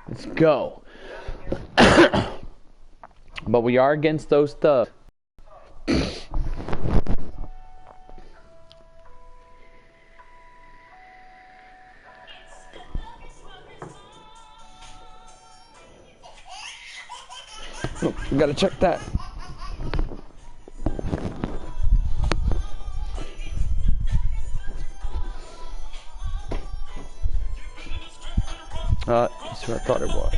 Let's go. But we are against those thugs. Oh, we gotta check that. That's who I thought it was.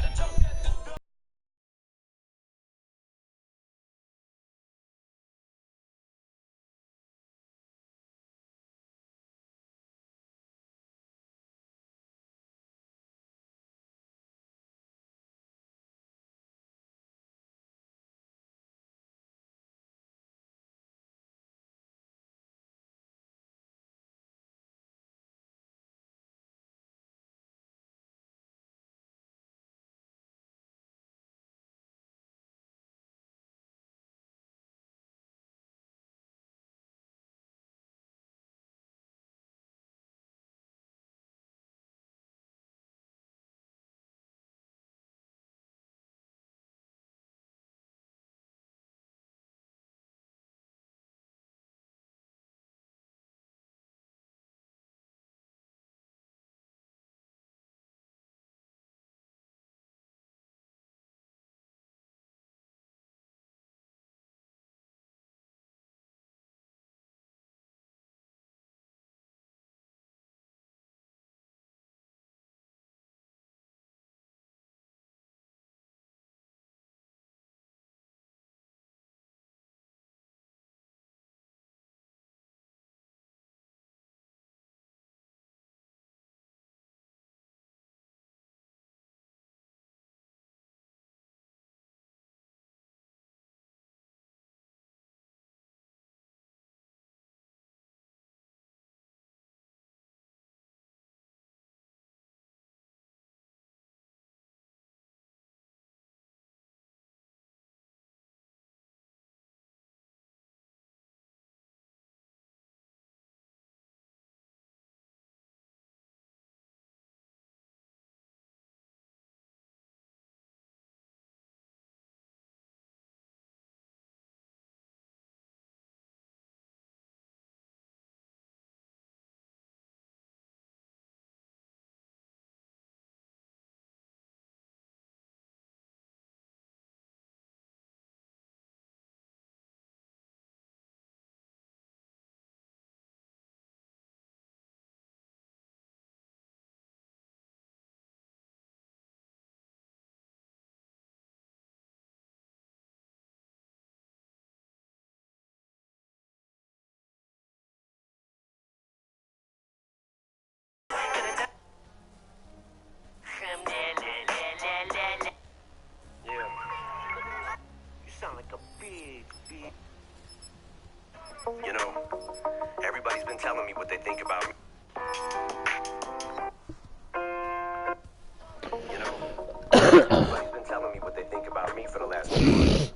You know, everybody's been telling me what they think about me. You know, everybody's been telling me what they think about me for the last few months.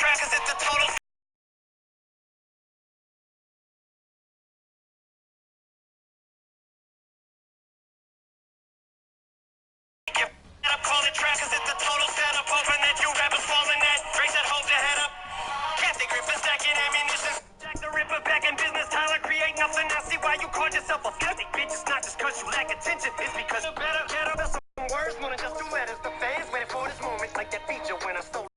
trash, cause it's a total. Up, call it trash, cause it's a total setup. Hoping that you rappers falling that. Drake said, hold your head up. Captain Griffin stacking ammunition. Jack the Ripper back in business. Tyler create nothing. I see why you called yourself a skeptic. Bitch, it's not just cause you lack attention. It's because you better. There's some words, more than just two letters. The fans waiting for this moment, like that feature when I stole.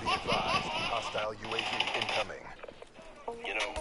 Be advised, hostile UAV incoming. You know.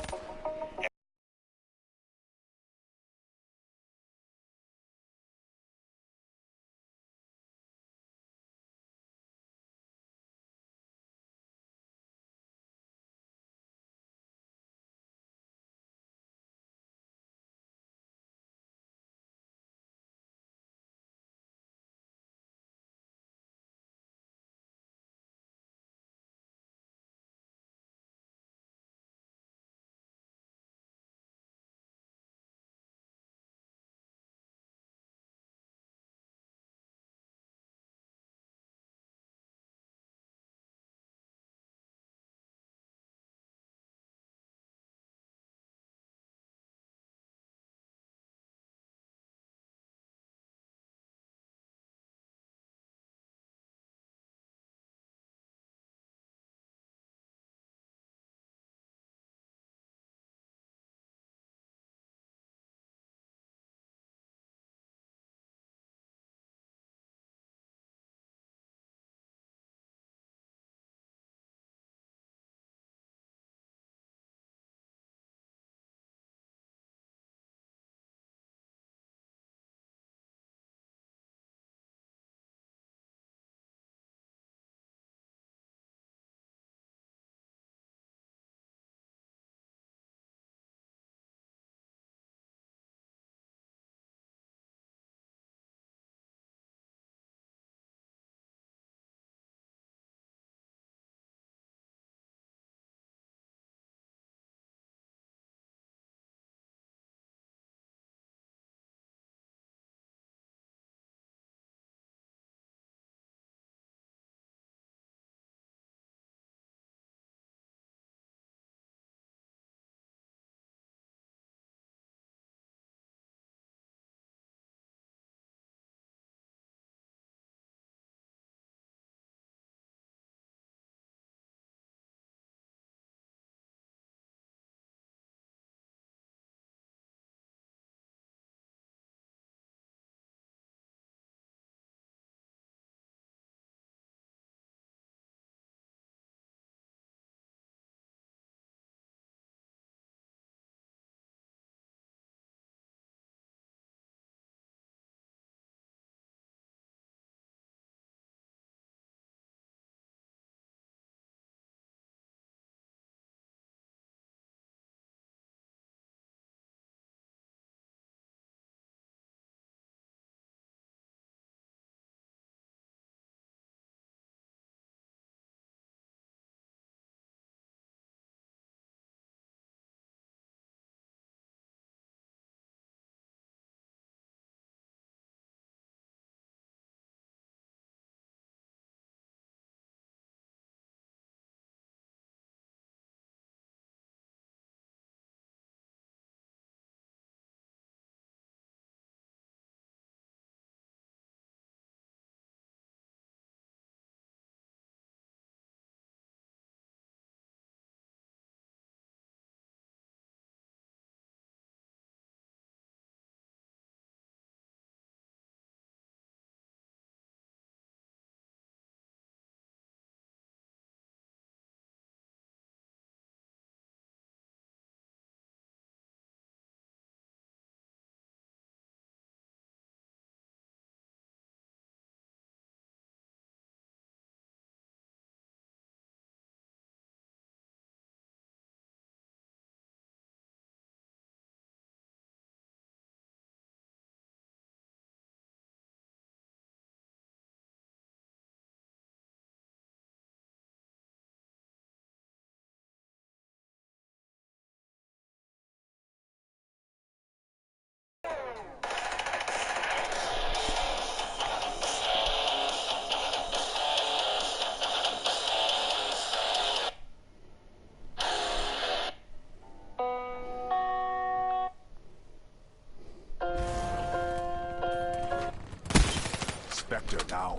Spectre down.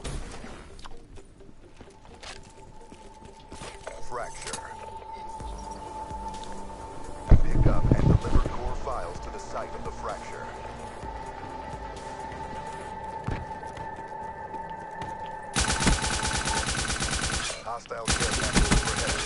Fracture. Pick up and deliver core files to the site of the fracture. Hostile care package overhead.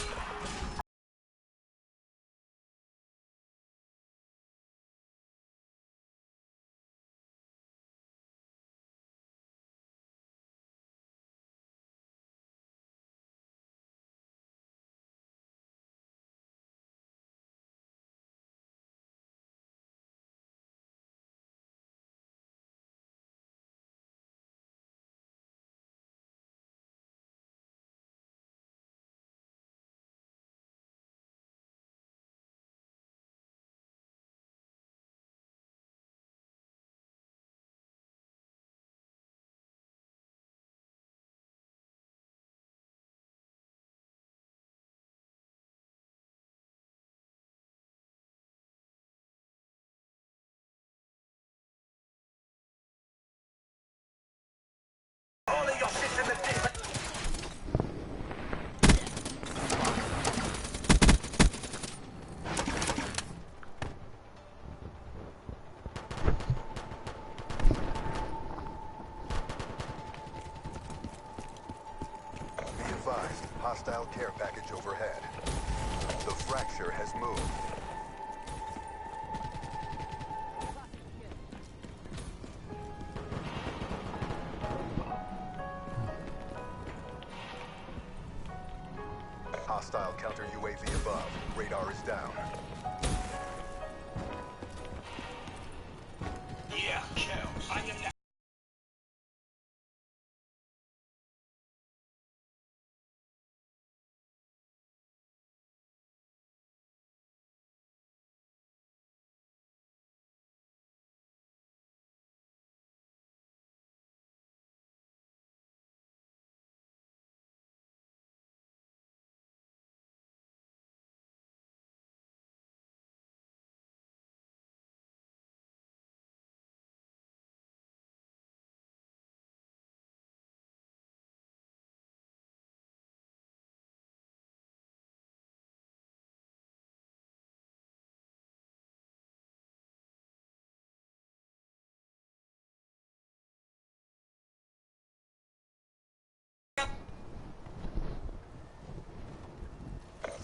All of your shit's in the dip. Be advised, hostile care package overhead. The fracture has moved. Hostile counter UAV above. Radar is down. Yeah, kill. I am now.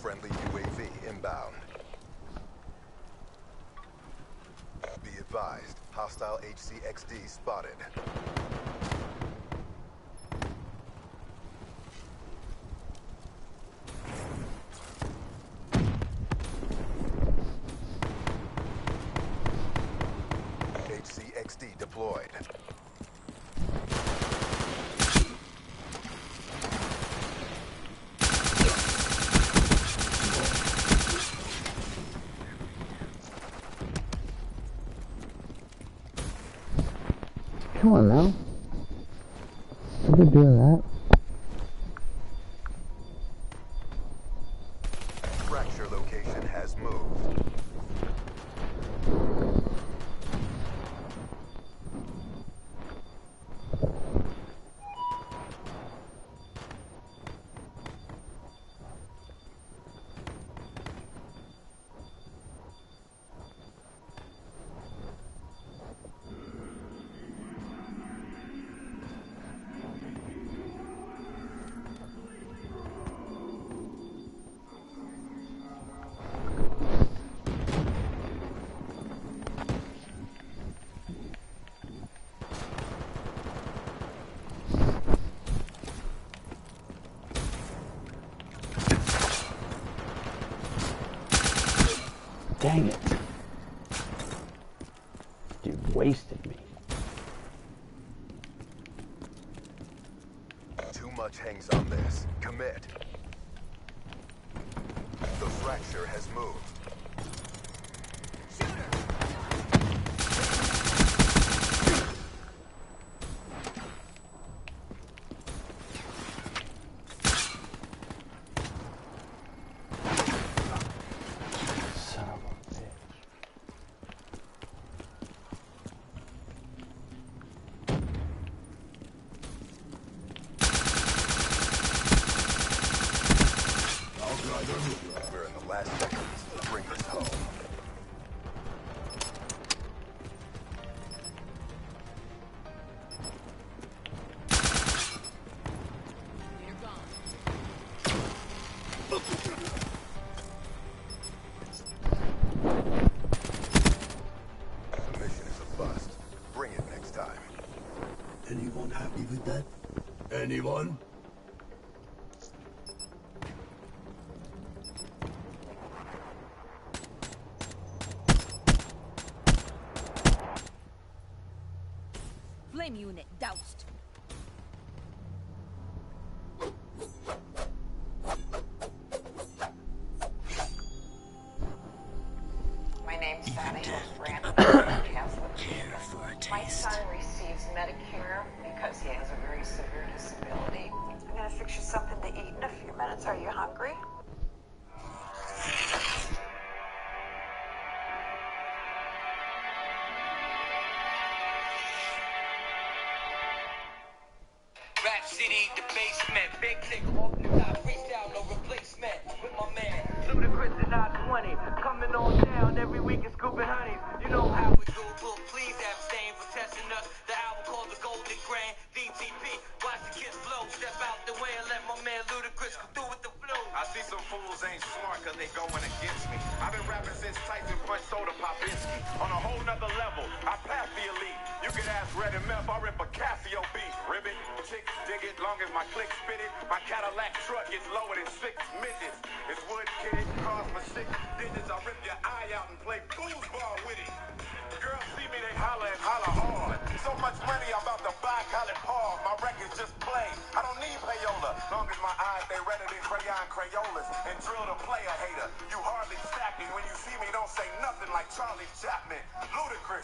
Friendly UAV inbound. Be advised, hostile HCXD spotted. HCXD deployed. Come on now. Don't be doing that. Fracture location has moved. Dang it. Dude wasted me. Too much hangs on this. Commit. The fracture has moved. Anyone happy with that? Anyone? Flame unit doused. My name's Sally. Broadcast. My son receives Medicare because he has a very severe disability. I'm gonna fix you something to eat in a few minutes. Are you hungry? Rap City, the basement, big tick off the top, freestyle, no replacement. With my man, Ludacris and I-20, coming on down every week and scooping honeys. You know how we do, but please abstain for testing us. The album called The Golden Grand, DTP. Watch the kids flow, step out the way and let my man Ludacris come through with the flow. I see some fools ain't smart cause they going against me. I've been rapping since Tyson punched Soda Popinski. On a whole nother level, I pass the elite. You can ask Red and Meth, I rip a Casio beat. Ribbit, chicks dig it, long as my click spit it. My Cadillac truck gets lower than 6 midgets. It's wood kitted, cars for 6 digits. I rip your eye out and play foosball with it. Girls see me, they holler and holler hard. So much money, I'm about to buy College Hall. My records just play. I don't need payola. Long as my eyes, they redder than crayon Crayolas. And drill the player hater. You hardly stack me. When you see me, don't say nothing like Charlie Chapman. Ludacris,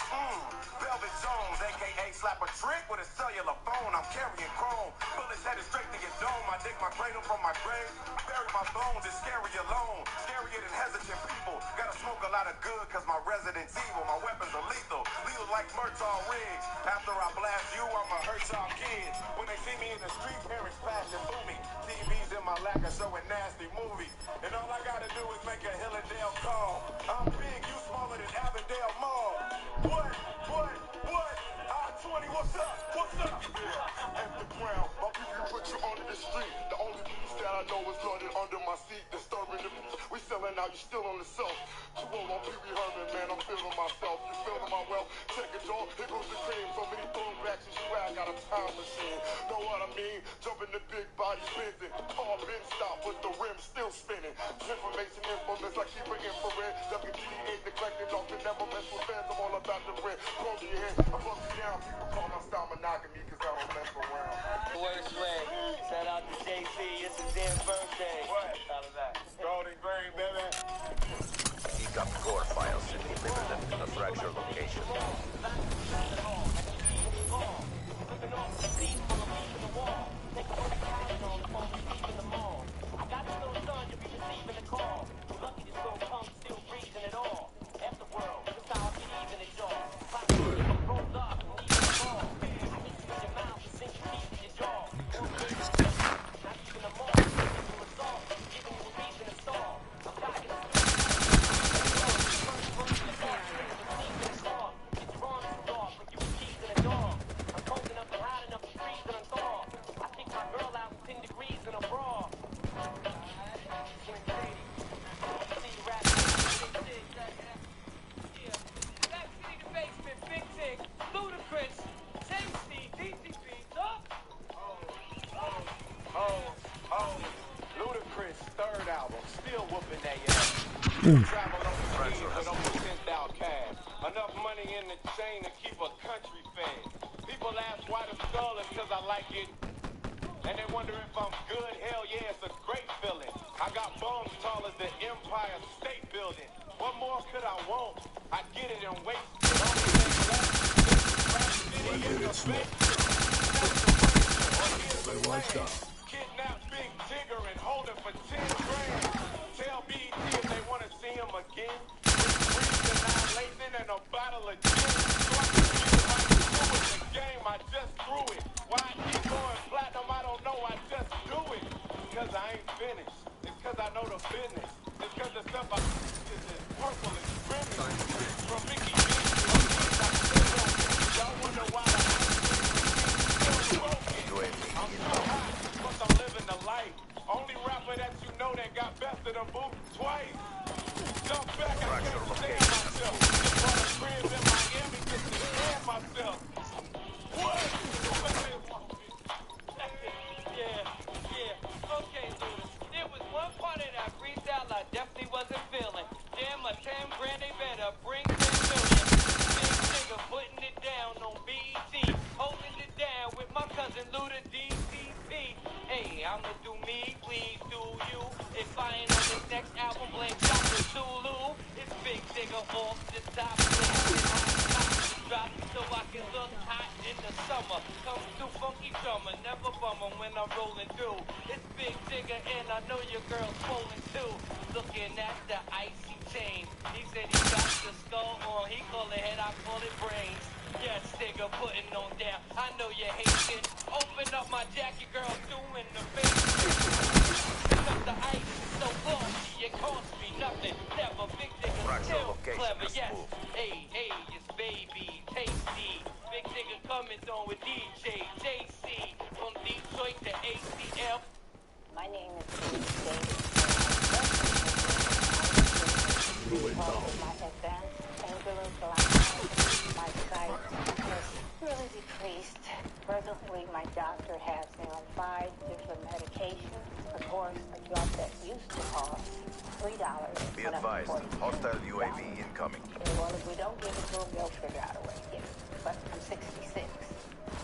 Velvet Jones, a.k.a. slap a trick with a cellular phone. I'm carrying chrome. Bullets headed straight to your dome. I dig my cradle from my grave. Bury my bones. It's scary alone. Scarier than hesitant people. Gotta smoke a lot of good cause my resident's evil. My weapons are lethal. Lethal like Murtaugh rigs. After I blast you, I'ma hurt y'all kids. When they see me in the street, parents passing through me. TV's in my lap and showing nasty movies. And all I gotta do is make a Hillendale call. I'm big, you smaller than Avondale Mall. What? I-20, what's up? At the ground, my people put you under the street. The only piece that I know is flooded under my seat. Disturbing the we selling out, you still on the self. Too old on Pee Wee Herman, man, I'm feeling myself. You feeling my wealth? Check it, dog. Here goes the cream. So many throwbacks, you swear I got a time machine. Know what I mean? Jumping the big body bending. Car been stopped with the rim still spinning. Information infamous like keep it infrared. WGA neglected off and never mess with fans. I'm all about the bread. Call me your head, I bust you down. People call my style monogamy cause I don't mess around. Worst way. Shout out to JC, it's his damn birthday. What? Shout out that. Golden Grain, baby. Dig up core files and deliver them to the fracture location. Travel overseas with over 10,000 cash. Enough money in the chain to keep a country fed. People ask why the skull is because I like it. And they wonder if I'm good. Hell yeah, it's a great feeling. I got bones tall as the Empire State Building. What more could I want? I get it and waste it. Kidnap Big Tigger and hold it for 10 grand. Tell BET if they want to see him again. With annihilation and a bottle of gin. So I can feel like you with the game, I just threw it. Why I keep going platinum, I don't know, I just do it. Because I ain't finished. It's because I know the business. It's because the stuff I is purple and scrimmage. From Mickey B to y'all wonder why I'm still broken. I'm so hot, but I'm living the life. Only rapper that you know that got bested of boot twice. Jump back, I can't stand myself. Just bought a crib in Miami just to stand myself. What? off the top, drop so I can look hot in the summer. Come through funky drummer, never bummer when I'm rolling through. It's Big Digger and I know your girl's swollen too. Looking at the icy chain, he said he got the skull on. He call it head, I call it brains. Yes, Digger putting on down. I know you hate it. Open up my jacket, girl, doing the face. Because the ice is so glossy, it costs me nothing. Never Big Digger still clever. Yes, hey, it's baby tasty. Big Digger coming on with DJ JC from Detroit to ACL. My name is David. My advanced angular my sight has really decreased. Presently, my doctor has me on 5 different medications. Of course, a drug that used to cost $3. Be advised, hostile UAV incoming. Well, if we don't give it to them, they'll figure out a way to get it. But I'm 66.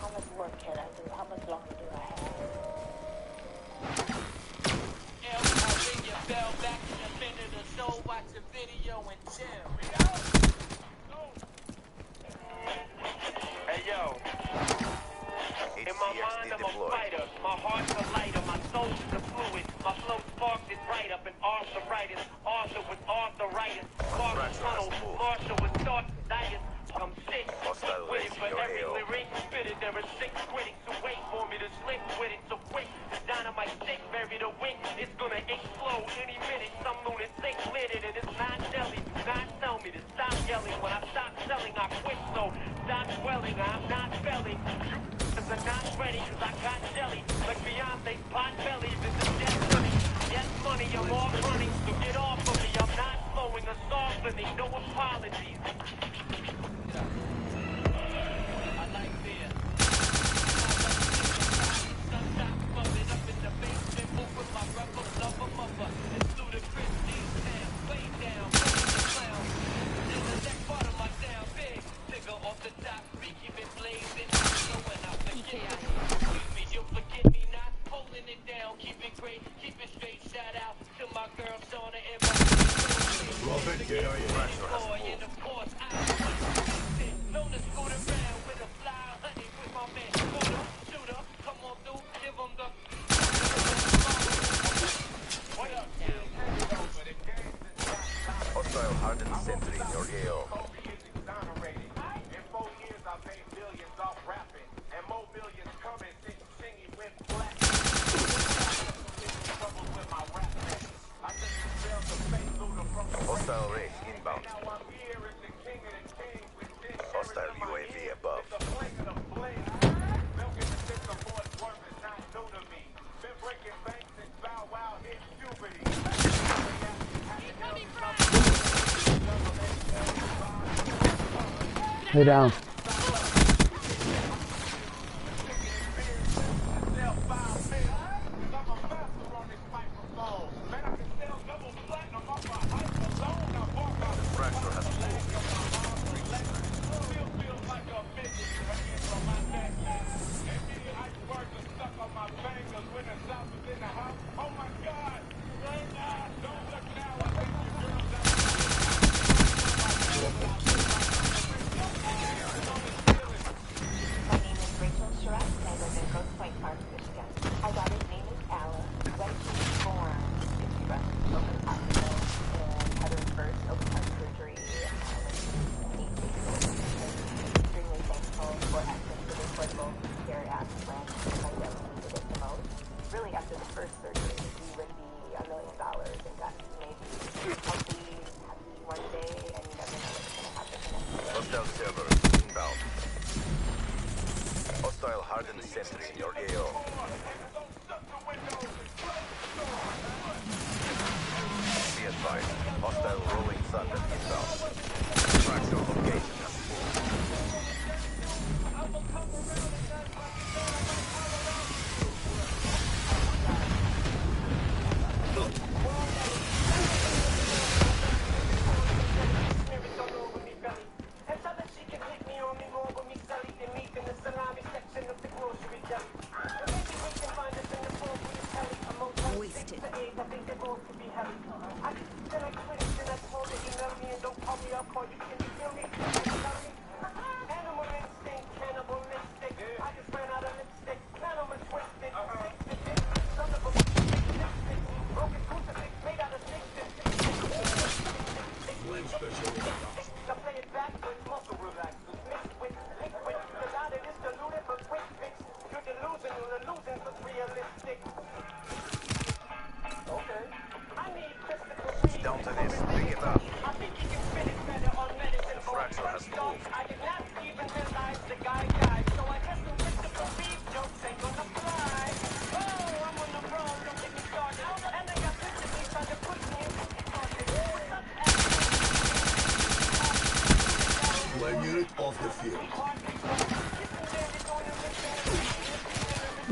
How much work can I do? How much longer do I have? I'll ring your bell back in a minute or so. Watch a video and chill. Hey yo. In my mind, I'm a fighter. My heart's a lighter. My soul's a fluid. My flow sparked it right up in arthritis. Arthur with arthritis. Carpal tunnel. Marshall with arthritis. I'm sick with it, for every lyric spitted, there are 6 critics who wait for me to slip with it. So quick, the dynamite stick buried a wick. It's gonna explode any minute. Some lunatic lit it, and it's not jelly. Do not tell me to stop yelling. When I stop selling, I quit. So stop dwelling. I'm not spelling. Cause I'm not ready, cause I got jelly. Like Beyonce's pot belly. This is destiny. Yes, money, I'm all running. So get off of me. I'm not flowing or softening. No apologies. I like beer. Sunshine bubbling up in the basement. Move with my rubber, lover, mother. It's ludicrous, these hands way down. The clown. In the next part of my sound, big. Digger off the top, we keep it blazing. So when I forget it, excuse me, you'll forget me not. Holding it down, keep it great, keep it straight. Shout out to my girl, Shauna, and my Robert, get on your and of course, I known to scoot around with a fly honey with my man shooter, come on through, give him the what up, Hostile hardened sentry in your AO. In 4 years, I've made billions off rapping, and more millions coming since Chingy went black. Trouble with my rap man. I just felt the fake Luda from the Hostile race inbound. now I'm here as the king of the kings with this Hostile UAV above. the blink of the blink. Milking the system for its worth is not new to me. Been breaking banks since Bow Wow hit puberty. Lay down. Hardened sentry in your AO. Be advised, hostile rolling thunder inbound. Track your location.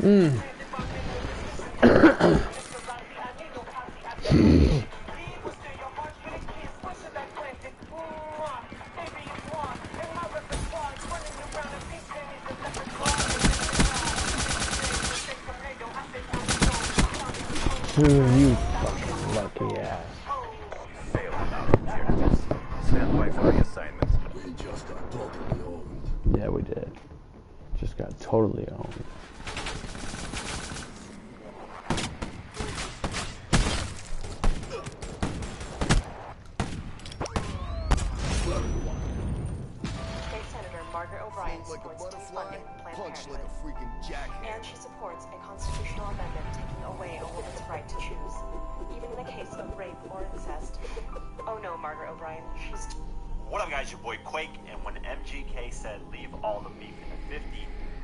You fucking lucky ass. Failed our objectives. Stand by for the assignment. We just got totally owned. Yeah, we did. Just got totally owned. State Senator Margaret O'Brien Like a supports butterfly, defunding Planned punch like Parenthood. a freaking jackhammer. And she supports a constitutional amendment taking away a woman's right to choose, even in the case of rape or incest. Oh no, Margaret O'Brien, she's... What up, guys? Your boy Quake, and when MGK said leave all the beef in the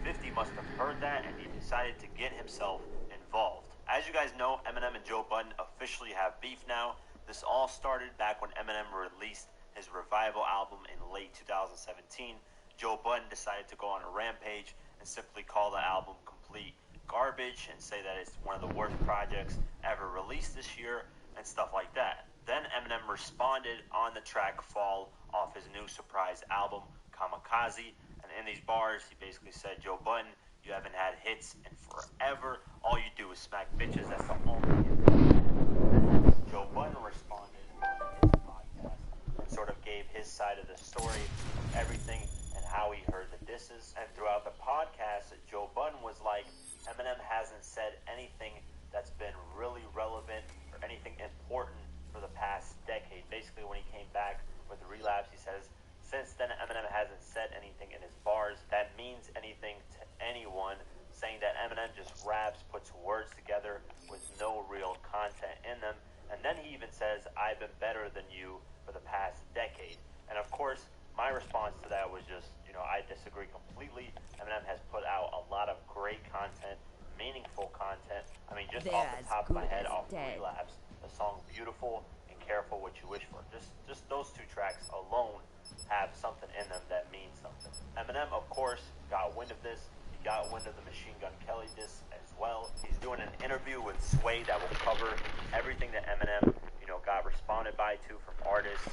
50 must have heard that, and he decided to get himself involved. As you guys know, Eminem and Joe Budden officially have beef now. This all started back when Eminem released his Revival album in late 2017. Joe Budden decided to go on a rampage and simply call the album complete garbage and say that it's one of the worst projects ever released this year and stuff like that. Then Eminem responded on the track Fall off his new surprise album, Kamikaze, and in these bars, he basically said, Joe Budden, you haven't had hits in forever. All you do is smack bitches. That's the only hit. Joe Budden responded on his podcast and sort of gave his side of the story, everything, and how he heard the disses. And throughout the podcast, Joe Budden was like, Eminem hasn't said anything that's been really relevant or anything important for the past decade. Basically, when he came back with the Relapse, he says, since then, Eminem hasn't said anything in his bars that means anything to anyone, saying that Eminem just raps, puts words together with no real content in them. And then he even says, I've been better than you for the past decade. And of course, my response to that was just, I disagree completely. Eminem has put out a lot of great content, meaningful content. I mean, just off the top of my head, off Relapse, the song Beautiful and Careful What You Wish For. Just those two tracks alone have something in them that means something. Eminem, of course, got wind of this. He got wind of the Machine Gun Kelly disc as well. He's doing an interview with Sway that will cover everything that Eminem, got responded by to from artists,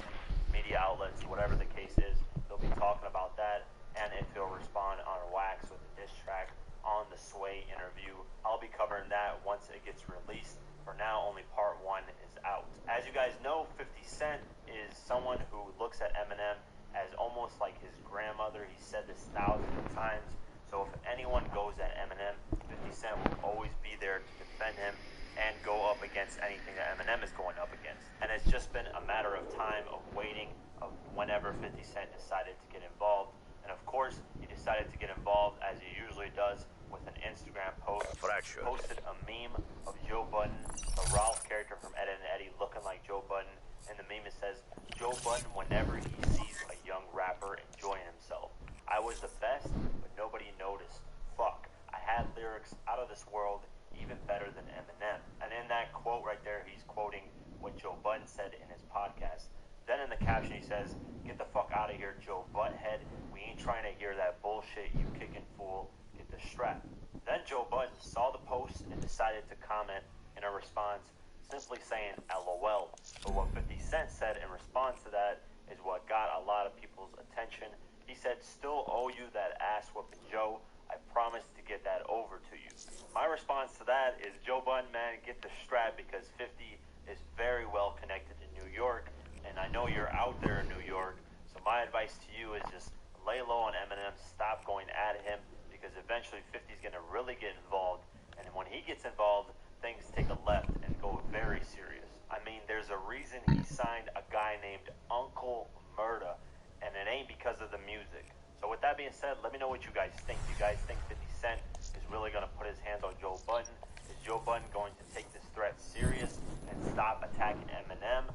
media outlets, whatever the case is. They'll be talking about that, and if he'll respond on Wax with a diss track on the Sway interview. I'll be covering that once it gets released. For now, only part 1 is out. As you guys know, 50 Cent is someone who looks at Eminem as almost like his grandmother. He said this thousands of times. So if anyone goes at Eminem, 50 Cent will always be there to defend him and go up against anything that Eminem is going up against. And it's just been a matter of time of waiting of whenever 50 Cent decided to get involved. And of course, he decided to get involved as he usually does with an Instagram post. Fractured. Posted a meme of Joe Budden, the Ralph character from Ed and Eddie, looking like Joe Budden. And the meme, it says, Joe Budden whenever he sees a young rapper enjoying himself. I was the best, but nobody noticed. Fuck. I had lyrics out of this world, even better than Eminem. And in that quote right there, he's quoting what Joe Budden said in his podcast. Then in the caption he says, get the fuck out of here, Joe Butthead. We ain't trying to hear that bullshit, you kicking fool. Get the strap. Then Joe Budden saw the post and decided to comment in a response, simply saying LOL. But what 50 Cent said in response to that is what got a lot of people's attention. He said, still owe you that ass whooping, Joe. I promise to get that over to you. My response to that is, Joe Budden, man, get the strap, because 50 is very well connected in New York, and I know you're out there in New York, so my advice to you is just lay low on Eminem, stop going at him, because eventually 50's going to really get involved, and when he gets involved, things take a left and go very serious. I mean, there's a reason he signed a guy named Uncle Murda, and it ain't because of the music. So with that being said, let me know what you guys think. You guys think 50 Cent is really going to put his hands on Joe Budden? Is Joe Budden going to take this threat serious and stop attacking Eminem?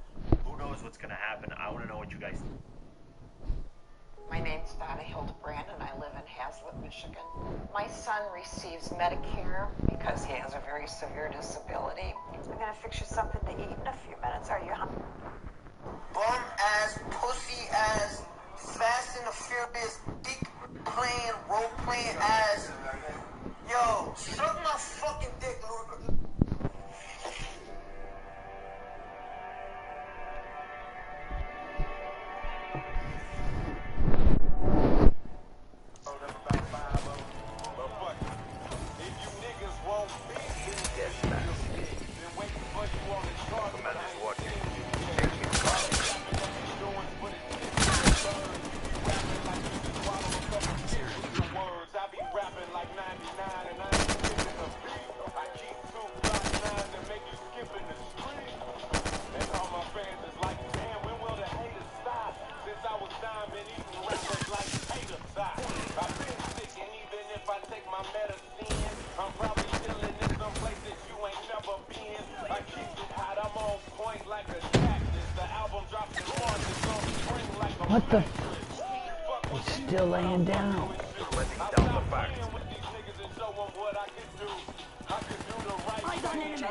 Who knows what's going to happen? I want to know what you guys think. My name's Donna Hildebrand, and I live in Hazlet, Michigan. My son receives Medicare because he has a very severe disability. I'm gonna fix you something to eat in a few minutes. Are you hungry? Bum ass, pussy ass, Fast and the Furious, dick playing, role playing ass. Yo, suck my the? He's still laying down. Letting down the facts. Eyes on enemy.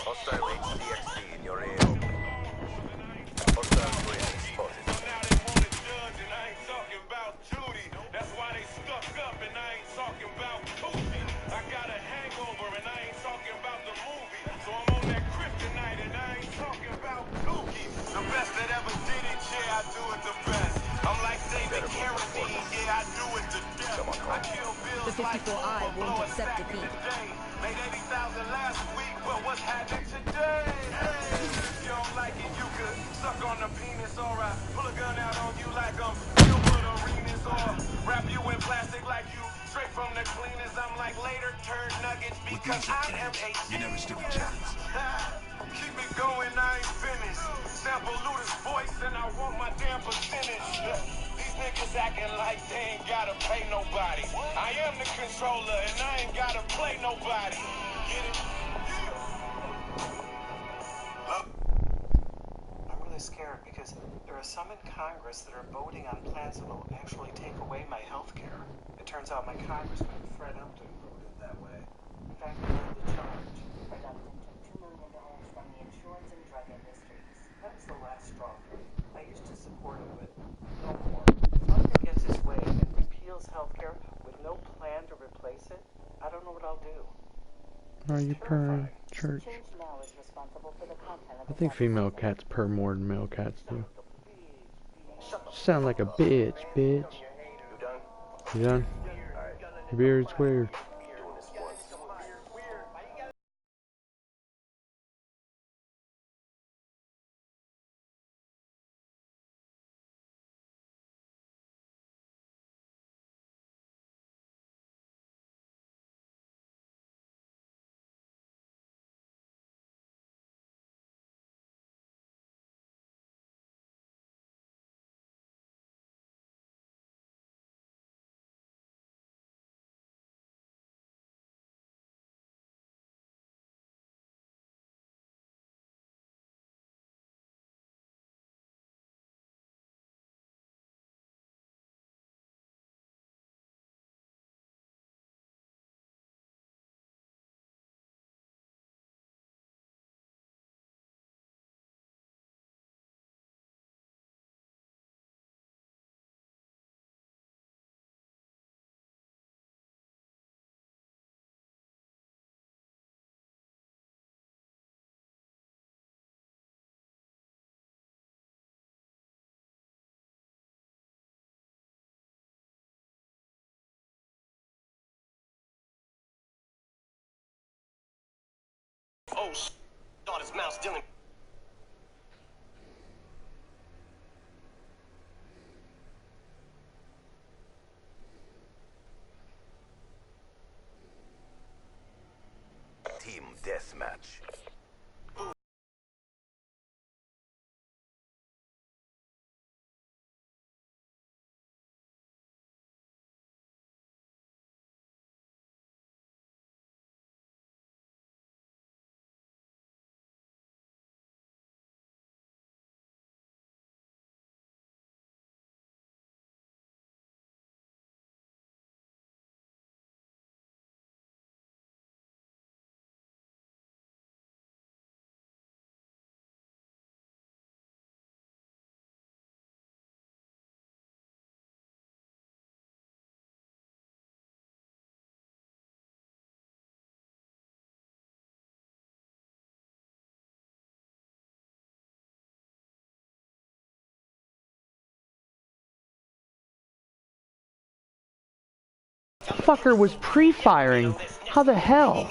Hostile HDXD in your AO. Hostile UAV spotted. That's why they stuck up and I ain't talking about Tuesday. I got a hangover and I ain't talking about the movie. So I'm on that kryptonite and I ain't talking about Dookie. The best that ever did it, yeah, I do it the best. I'm like David Carradine, yeah, I do it to death. I kill bills The like 54I Uber, won't blow a accept stack in defeat. the day. Made 80,000 last week, but what's happening today? Hey, if you don't like it, you could suck on the penis or I pull a gun out on you like I'm Gilbert Arenas or wrap you in plastic like you straight from the cleaners. I'm like later turd nuggets because I am a You never stood a chance. Keep it going, I ain't finished. Sample Luda's voice and I want my damn percentage. These niggas acting like they ain't gotta pay nobody. I am the controller and I ain't gotta play nobody. Get it? I'm really scared because there are some in Congress that are voting on plans that will actually take away my health care. It turns out my congressman, Fred Upton, voted that way. In fact, he led the charge. Fred Upton took $2 million from the insurance and drug industries. That was the last straw for me. I used to support him, but no more. If Upton gets his way and repeals health care with no plan to replace it, I don't know what I'll do. Are you purring, church? I think female cats purr more than male cats do. Sound like a bitch, bitch. You done? Your beard's weird. Oh, thought his mouth still in. Team deathmatch. Fucker was pre-firing. How the hell?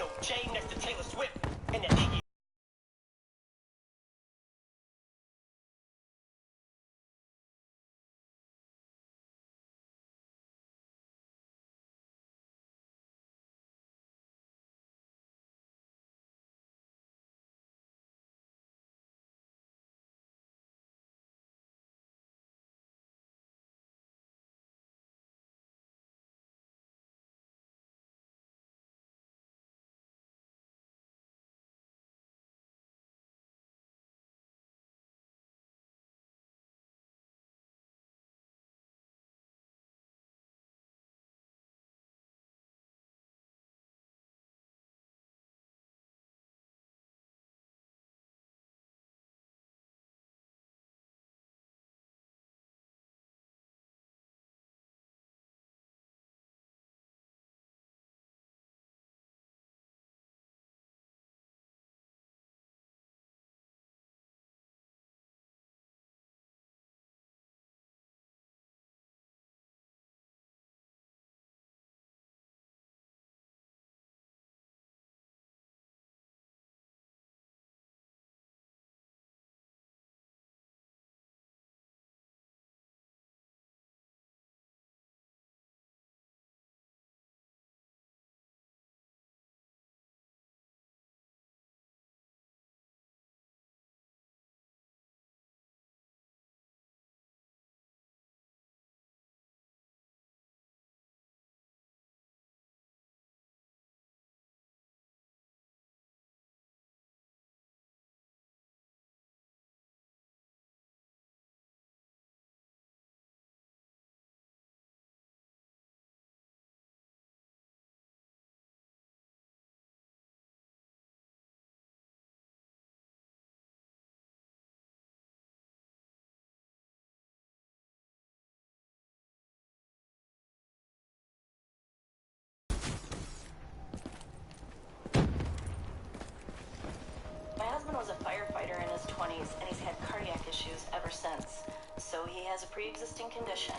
has a pre-existing condition.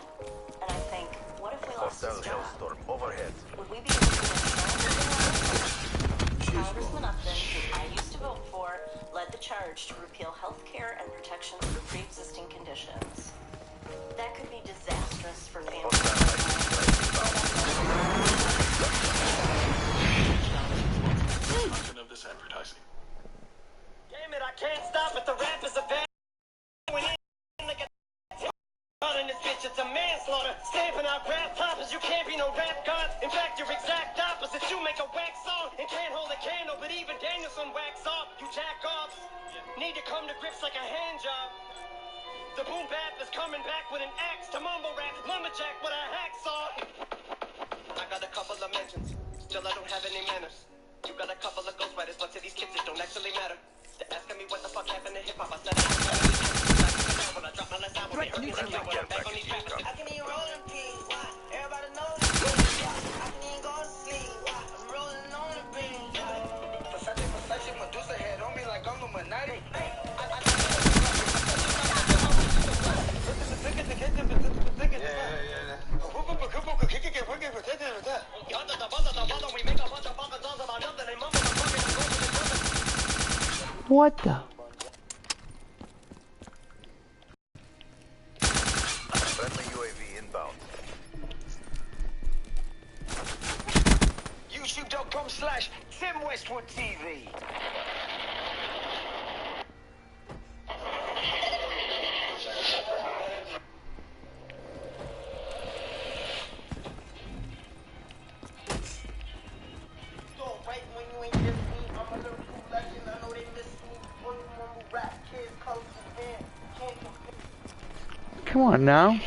And I think, what if we lost his Hostile job? Hellstorm overhead. Would we be able to control Congressman Upton, who I used to vote for, led the charge to repeal health care and protections for pre-existing conditions. That could be disastrous for families. Of this advertising. Damn it, I can't stop it. The rap is a bad in this bitch, it's a manslaughter. Stamping out rap toppers, you can't be no rap god. In fact, you're exact opposite. You make a wax song and can't hold a candle, but even Danielson wax off. You jack off. Need to come to grips like a hand job. The boom bap is coming back with an axe to mumble rap. Lumberjack with a hacksaw. I got a couple of mentions, still I don't have any manners. You got a couple of ghostwriters, but to these kids it don't actually matter. They're asking me what the fuck happened to hip-hop. I said when I drop my last album, they heard me when I'm back on these rappers. I can even roll in peace. Why? Everybody knows me. I can even go to sleep. Why? I'm rolling on the beam. Perfection, producer head on me like I'm Illuminati. What the? Friendly UAV inbound. YouTube.com/Tim Westwood TV. Come on now.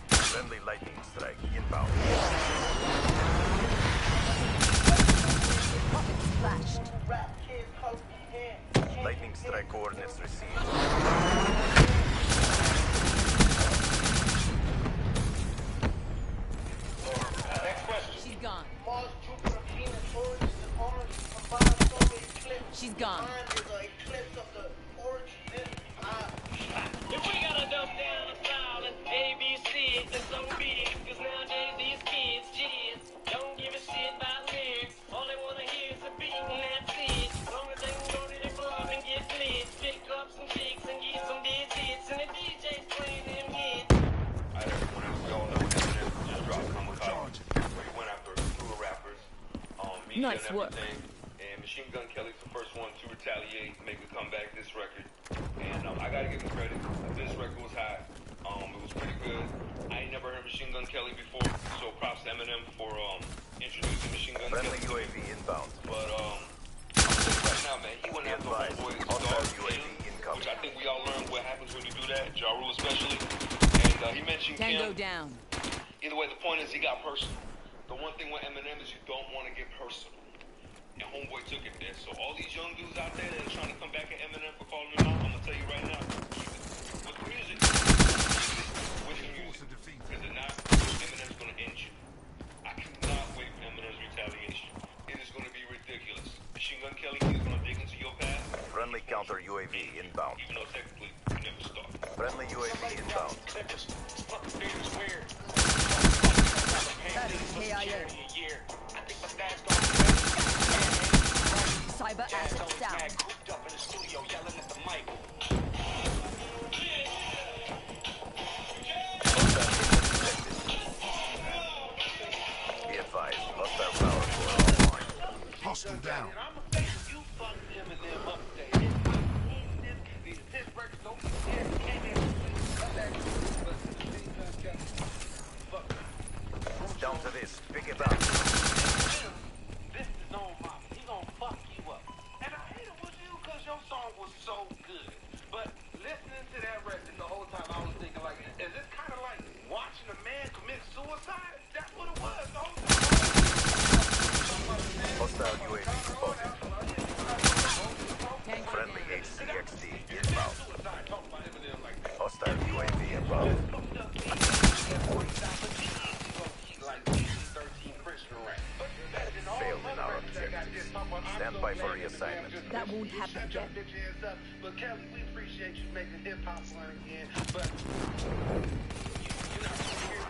Friendly lightning strike inbound. Lightning strike coordinates received. She's gone. She's gone. If we gotta dump down a style and ABC, then so be it. Cause nowadays these kids, don't give a shit about lyrics. All they wanna hear is a beat and that's it. As long as they can go to the club and get lit, pick up some chicks and get some digits, and the DJ's playing them hits. Alright, everyone, as we all know, Eminem just dropped Kamikaze, where he went after a slew of rappers, media Nice and work. everything. And Machine Gun Kelly's the first one to retaliate, make a comeback this record. And I gotta give him credit. This record was hot. It was pretty good. I ain't never heard Machine Gun Kelly before, so props to Eminem for introducing Machine Gun Friendly Kelly. UAV inbound. But right now, man, he went after the homeboy Hostile UAV incoming. which I think we all learned what happens when you do that, Ja Rule especially. And he mentioned Tango Kim. down. Either way, the point is he got personal. The one thing with Eminem is you don't want to get personal. And homeboy took it there. So all these young dudes out there that are trying to come back at Eminem for calling him out, I'm gonna tell you right now, keep it with the music. With the music. Because if not, Eminem's gonna end you. I cannot wait for Eminem's retaliation. It is gonna be ridiculous. Machine Gun Kelly is gonna dig into your path. Friendly counter UAV inbound. Even though technically you never start. Friendly UAV inbound. Cyber assets down. Be advised, hostile power core online. Hostile down. Down to this. Pick it up. This is no mama. He gonna fuck you up. And I hate it with you because your song was so good. But listening to that record the whole time, I was thinking like, is this kind of like watching a man commit suicide? That's what it was the whole time. Hostile UAV spotted. Friendly HCXD inbound. Hostile UAV inbound. assignment. That won't happen again. But Kelly, we appreciate you making hip hop fun again. But you're not here.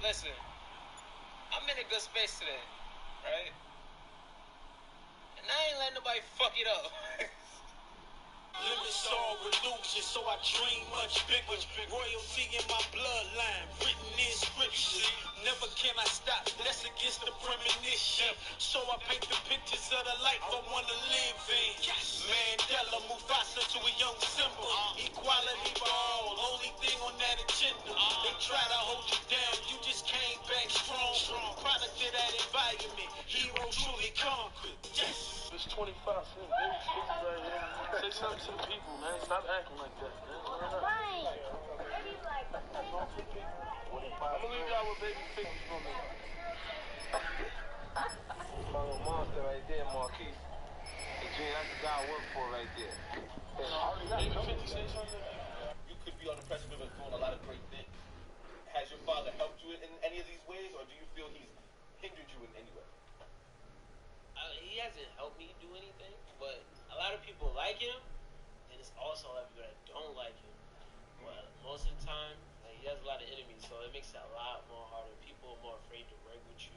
Listen, I'm in a good space today, right? And I ain't letting nobody fuck it up. Limits all illusion, so I dream much bigger. Royalty in my bloodline, written in scripture. Never can I stop, that's against the premonition. So I paint the pictures of the life I wanna live in. Mandela, Mufasa to a young symbol. Equality for all, only thing on that agenda. They try to hold you down, you just came back strong. Product of that environment, hero truly conquered. Yes! It's 25 cents, baby. Right here. Say something to the people, man. Stop acting like that, man. I'm gonna leave y'all with baby 50 for me. My little monster right there, Marquise. Hey, Gene, that's the guy I work for right there. Baby 50, say something. You could be on the precipice of doing a lot of great things. Has your father helped you in any of these ways, or do you feel he's hindered you in any way? He hasn't helped me do anything, but a lot of people like him, and it's also a lot of people that don't like him. But most of the time, like, he has a lot of enemies, so it makes it a lot more harder. People are more afraid to work with you.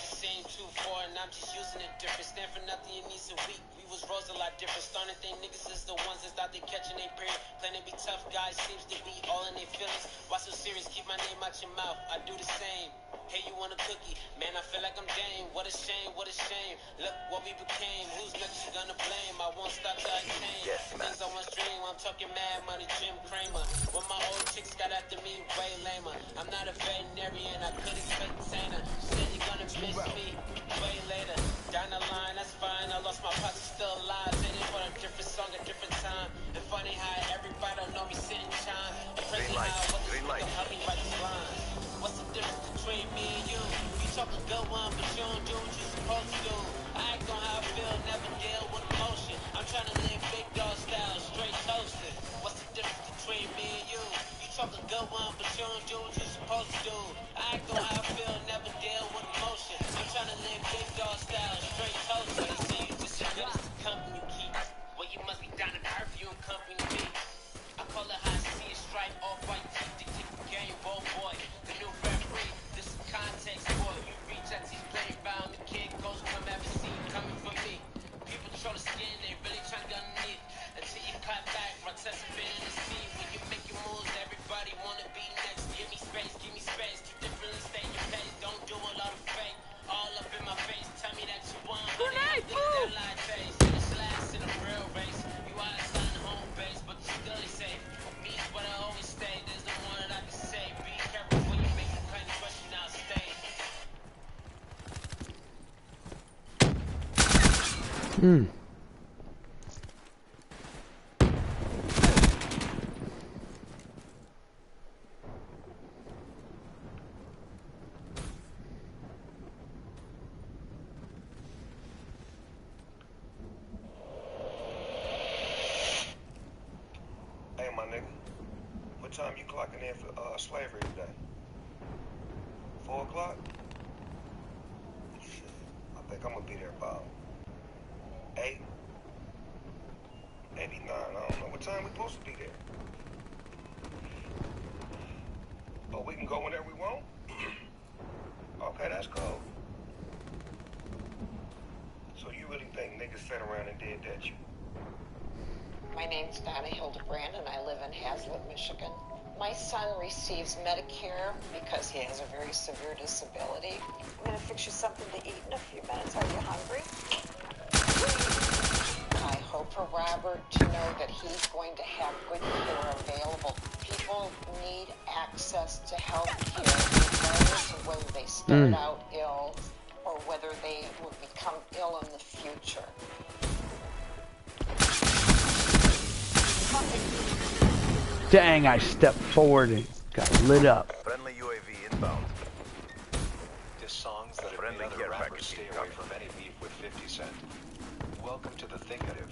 Same 2-4 and I'm just using it different. Stand for nothing, it needs a week. We was rose a lot different. Starting to think niggas is the ones that thought they catching their period. Playing to be tough guys seems to be all in their feelings. Why so serious? Keep my name out your mouth. I do the same. Hey, you want a cookie? Man, I feel like I'm Dame. What a shame, what a shame. Look what we became. Who's next you gonna blame? I won't stop till I attain. Things I once dreamed. I'm talking mad money, Jim Cramer. When my old chicks got after me, way lamer. I'm not a veterinarian, I could expect Santa. Said you're gonna miss me way later. Down the line, that's fine. I lost my posse, still alive. Said it for a different song, a different time. And funny how everybody don't know me sitting chime. And crazy how what this nigga help me write these lines. What's the difference between me and you? You talk a good one, but you don't do what you're supposed to do. I act on how I feel, never deal with emotion. I'm trying to live big dog style, straight toasted. What's the difference between me and you? You talk a good one, but you don't do what you're supposed to do. I act on how I feel, never deal with emotion. I'm trying to live big dog style, straight toasted. They say you just as good as the company you keep. Well, you must be down to earth, you don't company me. I call it how I see it, strike off white teeth, tick the game, ball boy. The new referee, this is context, boy. You reach out, he's playing round, the kid goes, come have a seat, coming for me. People show the skin, they really trying to get underneath. Until you cut back, participate in the scene. When you make your moves, everybody wanna be next. Give me space, keep different, stay in your place. Don't do a lot of fake, all up in my face. Tell me that you want, honey, that lie face. It's last in a real race. You outside the home base, but you still ain't safe. Me is what I always stay, there's no one that I can say. Be careful when you make the kind of question I'll stay. Hey, my nigga, what time you clocking in for slavery today? 4 o'clock? Shit, I think I'm gonna be there about 8, maybe 9. I don't know what time we supposed to be there. But we can go whenever we want. Okay, that's cool. sat around and did that. My name's Donna Hildebrand, and I live in Hazlet, Michigan. My son receives Medicare because he has a very severe disability. I'm going to fix you something to eat in a few minutes. Are you hungry? I hope for Robert to know that he's going to have good care available. People need access to health care regardless of whether they start out ill or whether they will become ill in the future. Dang, I stepped forward and got lit up. Friendly UAV inbound. The songs that have made other rappers stay away from any beef with 50 Cent. Welcome to the Thinkative.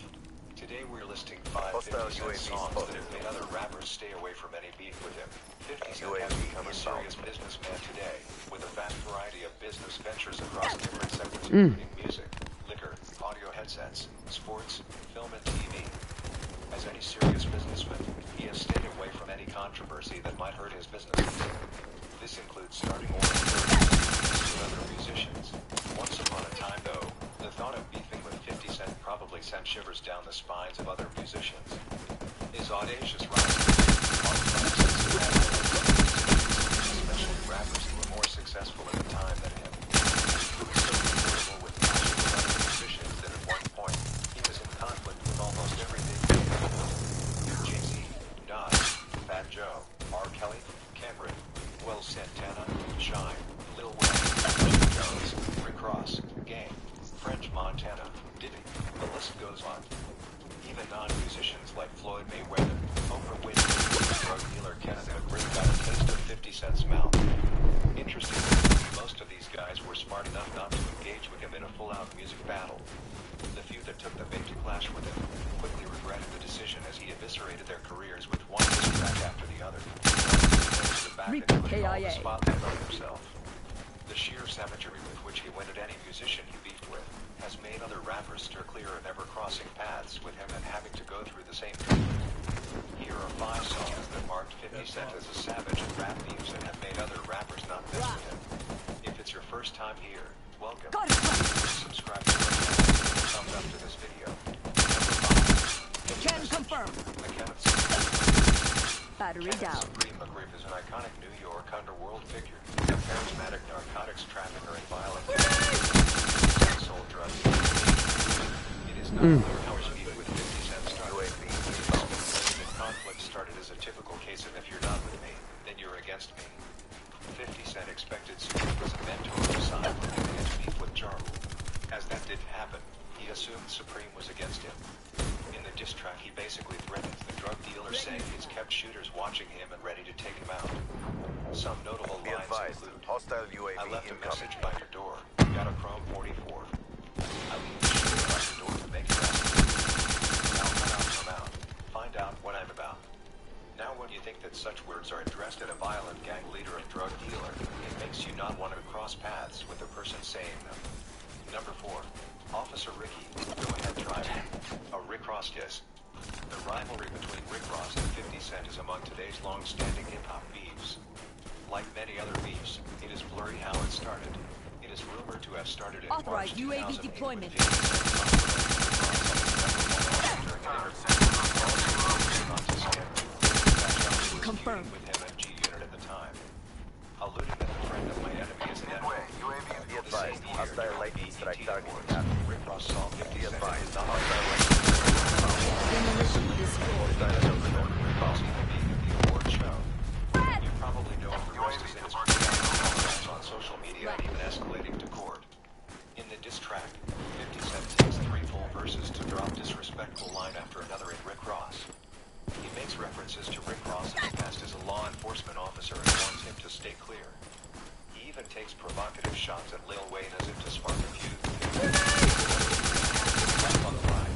Today we're listing 5 50 Cent songs that have made other rappers stay away from any beef with him. 50 Cent has become a serious businessman today, with a vast variety of business ventures across different sectors including music, liquor, audio headsets, sports, film and TV. As any serious businessman, he has stayed away from any controversy that might hurt his business. This includes starting or with other musicians. Once upon a time, though, the thought of beefing with 50 Cent probably sent shivers down the spines of other musicians. His audacious rise especially rappers who were more successful at the time than him. He was so comfortable with clashing with other musicians that at one point, he was in conflict with almost everything. Jay-Z, Nas, Fat Joe, R. Kelly, Cameron, Will Santana, Shine, Lil Wayne, Jim Jones, Rick Ross, Game, French Montana, Diddy, the list goes on. Even non-musicians like Floyd Mayweather, Oprah Winfrey, and drug dealer Kenneth McGriff got a taste of 50 Cent's mouth. Interestingly, most of these guys were smart enough not to engage with him in a full-out music battle. The few that took the bait to clash with him quickly regretted the decision as he eviscerated their careers with one diss track after the other. The spotlight on himself. The sheer savagery with which he went at any musician he beefed with has made other rappers steer clear of ever crossing paths with him and having to go through the same treatment. Here are 5 songs that marked 50 Cent as a savage in rap beefs and have made other rappers not mess with him. If it's your first time here, welcome. Subscribe to our channel and give a thumbs up to this video. Number 5. Can confirm. Battery down. Supreme McGriff is an iconic New York underworld figure, a charismatic narcotics trafficker and violent sold drugs. It is not clear how his beef with 50 Cent started. The conflict started as a typical case of if you're not with me, then you're against me. 50 Cent expected Supreme was a mentor to side with him in his beef with Ja Rule. As that didn't happen, he assumed Supreme was against him. In the diss track, he basically threatens the drug dealer, saying he's kept shooters watching him and ready to take him out. Some notable lines include, hostile UAV I left a incoming. message by your door. Got a Chrome 44. I leave the shooter by your door to make it out. Now come out. Find out what I'm about. Now when you think that such words are addressed at a violent gang leader and drug dealer, it makes you not want to cross paths with the person saying them. Number 4. Officer Ricky, go ahead, drive him. A Rick Ross diss. The rivalry between Rick Ross and 50 Cent is among today's long-standing hip-hop beefs. Like many other beefs, it is blurry how it started. It is rumored to have started in Authorized March UAV 2008 deployment. when 50 Cent Confirmed. with him at G Unit at the time. Alluding that the friend of my enemy is an enemy. Be advised, hostile lightning strike target. Rick Ross saw 50 Cent advised, as the hostile Demolition destroyed. the award show. You probably know the rest is in his on social media and even escalating to court. In the diss track, 50 Cent takes 3 full verses to drop disrespectful line after another at Rick Ross. He makes references to Rick Ross's past as a law enforcement officer and warns him to stay clear. He even takes provocative shots at Lil Wayne as if to spark a feud. Life on the line.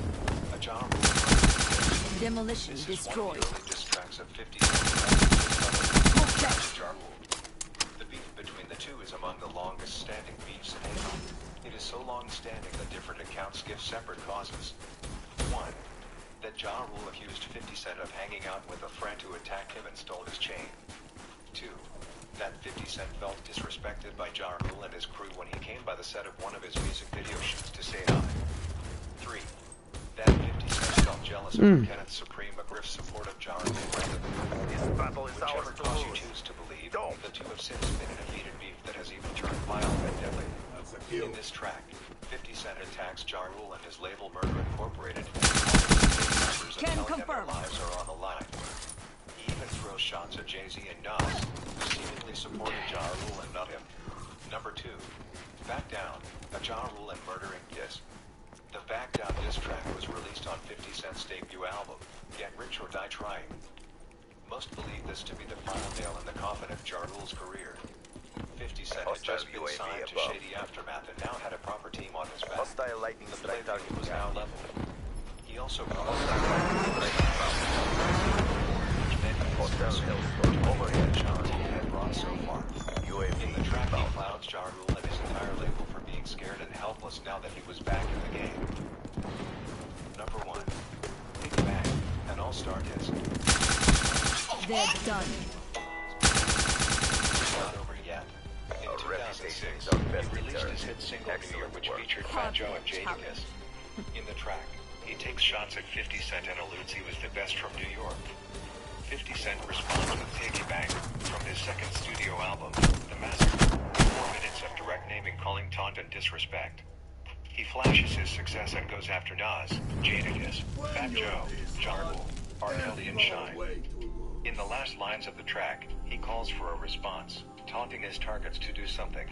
A Ja Rule. Demolition This is destroyed. one of the early diss tracks of 50 Cent. Ja Rule. The beef between the two is among the longest standing beefs in hip-hop. It is so long-standing that different accounts give separate causes. 1. That Ja Rule accused 50 Cent of hanging out with a friend who attacked him and stole his chain. 2. That 50 Cent felt disrespected by Ja Rule and his crew when he came by the set of one of his music video shoots to say hi. 3. That 50 Cent felt jealous of Kenneth's Supreme McGriff's support of Ja Rule rather than This battle is ours whichever to cause you lose. choose to believe. The two have since been in a heated beef that has even turned violent and deadly. In this track, 50 Cent attacks Ja Rule and his label Murder Incorporated, and telling them their lives are on the line. He even throws shots at Jay-Z and Nas, who seemingly supported Ja Rule and not him. Number 2, Back Down, a Ja Rule and Murder Inc. diss. The Back Down diss track was released on 50 Cent's debut album, Get Rich or Die Trying. Most believe this to be the final nail in the coffin of Ja Rule's career. 50 Cent had just been signed to Shady Aftermath and now had a proper team on his back. Hostile lightning The playing field was now leveled. He also promised overhead shots he had brought so far. In the track, he clowns Ja Rule and his entire label for being scared and helpless now that he was back in the game. Number 1, Big Bang, an all-star diss. They're done. Not over yet. In 2006, he released his hit single New Year, which featured Fat Joe and Jadakiss. In the track, he takes shots at 50 Cent and alludes he was the best from New York. 50 Cent responds with Big Bang from his second studio album, The Massacre. 4 minutes of direct naming, calling taunt and disrespect. He flashes his success and goes after Nas, Jadakiss, Fat Joe, Ja Rule, R. Kelly, and Shine. In the last lines of the track, he calls for a response, taunting his targets to do something.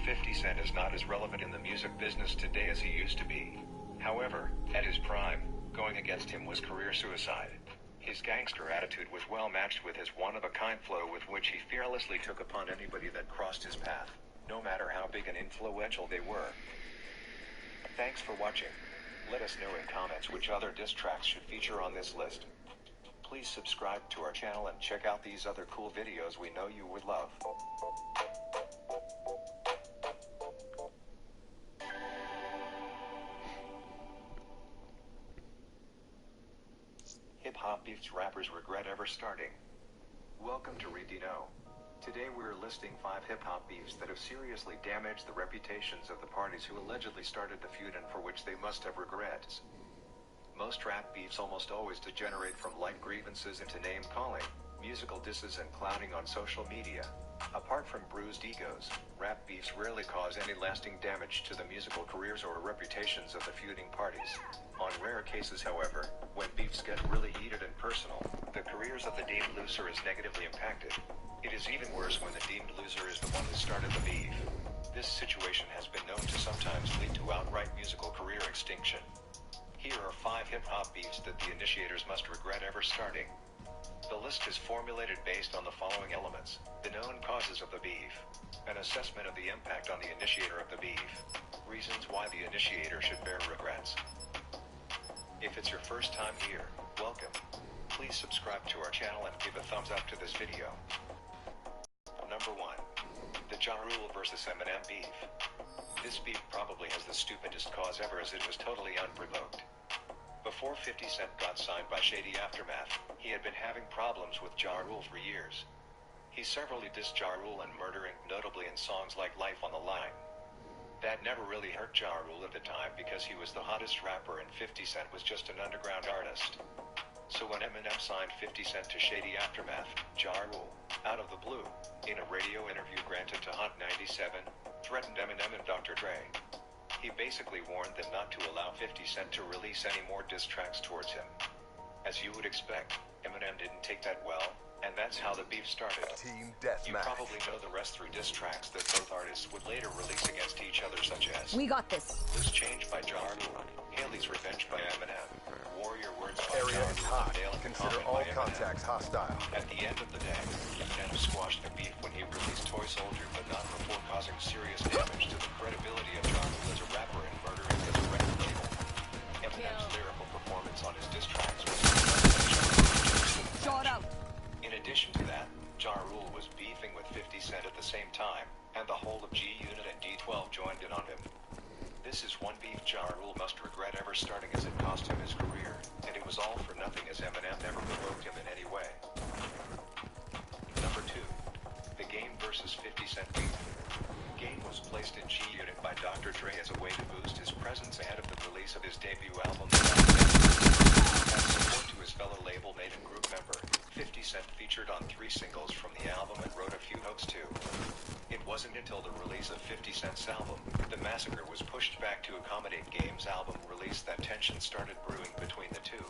50 Cent is not as relevant in the music business today as he used to be. However, at his prime, going against him was career suicide. His gangster attitude was well matched with his one-of-a-kind flow with which he fearlessly took upon anybody that crossed his path, no matter how big and influential they were. Thanks for watching. Let us know in comments which other diss tracks should feature on this list. Please subscribe to our channel and check out these other cool videos we know you would love. Hip-hop beefs rappers regret ever starting. Welcome to Read You Know. Today we're listing 5 hip-hop beefs that have seriously damaged the reputations of the parties who allegedly started the feud and for which they must have regrets. Most rap beefs almost always degenerate from light grievances into name-calling, musical disses and clowning on social media. Apart from bruised egos, rap beefs rarely cause any lasting damage to the musical careers or reputations of the feuding parties. On rare cases, however, when beefs get really heated and personal, the careers of the deemed loser is negatively impacted. It is even worse when the deemed loser is the one who started the beef. This situation has been known to sometimes lead to outright musical career extinction. Here are 5 hip-hop beefs that the initiators must regret ever starting. The list is formulated based on the following elements: the known causes of the beef, an assessment of the impact on the initiator of the beef, reasons why the initiator should bear regrets. If it's your first time here, welcome. Please subscribe to our channel and give a thumbs up to this video. Number 1. The Ja Rule vs. Eminem beef. This beef probably has the stupidest cause ever, as it was totally unprovoked. Before 50 Cent got signed by Shady Aftermath, he had been having problems with Ja Rule for years. He severally dissed Ja Rule and Murder Inc., notably in songs like Life on the Line. That never really hurt Ja Rule at the time because he was the hottest rapper and 50 Cent was just an underground artist. So when Eminem signed 50 Cent to Shady Aftermath, Ja Rule, out of the blue, in a radio interview granted to Hot 97, threatened Eminem and Dr. Dre. He basically warned them not to allow 50 Cent to release any more diss tracks towards him. As you would expect, Eminem didn't take that well, and that's how the beef started. Team Deathmatch. You probably know the rest through diss tracks that both artists would later release against each other, such as We got this. Loose Change by Ja Rule, Haley's Revenge by Eminem, Warrior Words by Area Ja is Rule, hot. Nail in the Consider Coffin all by Eminem. contacts hostile. At the end of the day, Eminem squashed the beef when he released Toy Soldier, but not before causing serious damage to the credibility of Ja Rule as a rapper and Murder Inc. as a record label. Eminem's lyrical performance on his diss tracks was Shot out. In addition to that, Ja Rule was beefing with 50 Cent at the same time, and the whole of G-Unit and D12 joined in on him. This is one beef Ja Rule must regret ever starting, as it cost him his career, and it was all for nothing as Eminem never provoked him in any way. Number 2. The Game vs. 50 Cent beef. Game was placed in G Unit by Dr. Dre as a way to boost his presence ahead of the release of his debut album. As support to his fellow label mate and group member, 50 Cent featured on 3 singles from the album and wrote a few hooks too. It wasn't until the release of 50 Cent's album, The Massacre, was pushed back to accommodate Game's album release that tension started brewing between the two.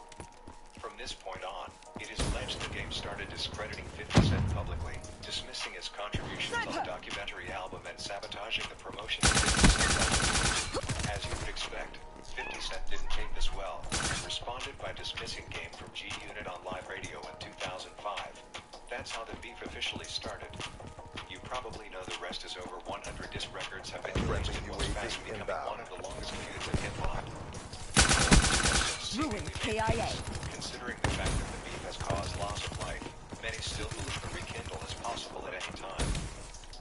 From this point on, it is alleged the Game started discrediting 50 Cent publicly, dismissing his contributions on the documentary album and sabotaging the promotion of 50 Cent's album. As you would expect, 50 Cent didn't take this well, and responded by dismissing Game from G Unit on live radio in 2005. That's how the beef officially started. You probably know the rest, as over 100 disc records have been released and was fast becoming one of the longest feuds in hip-hop. Ruined KIA. Considering the fact that the beef has caused loss of life, many still believe a rekindle is possible at any time.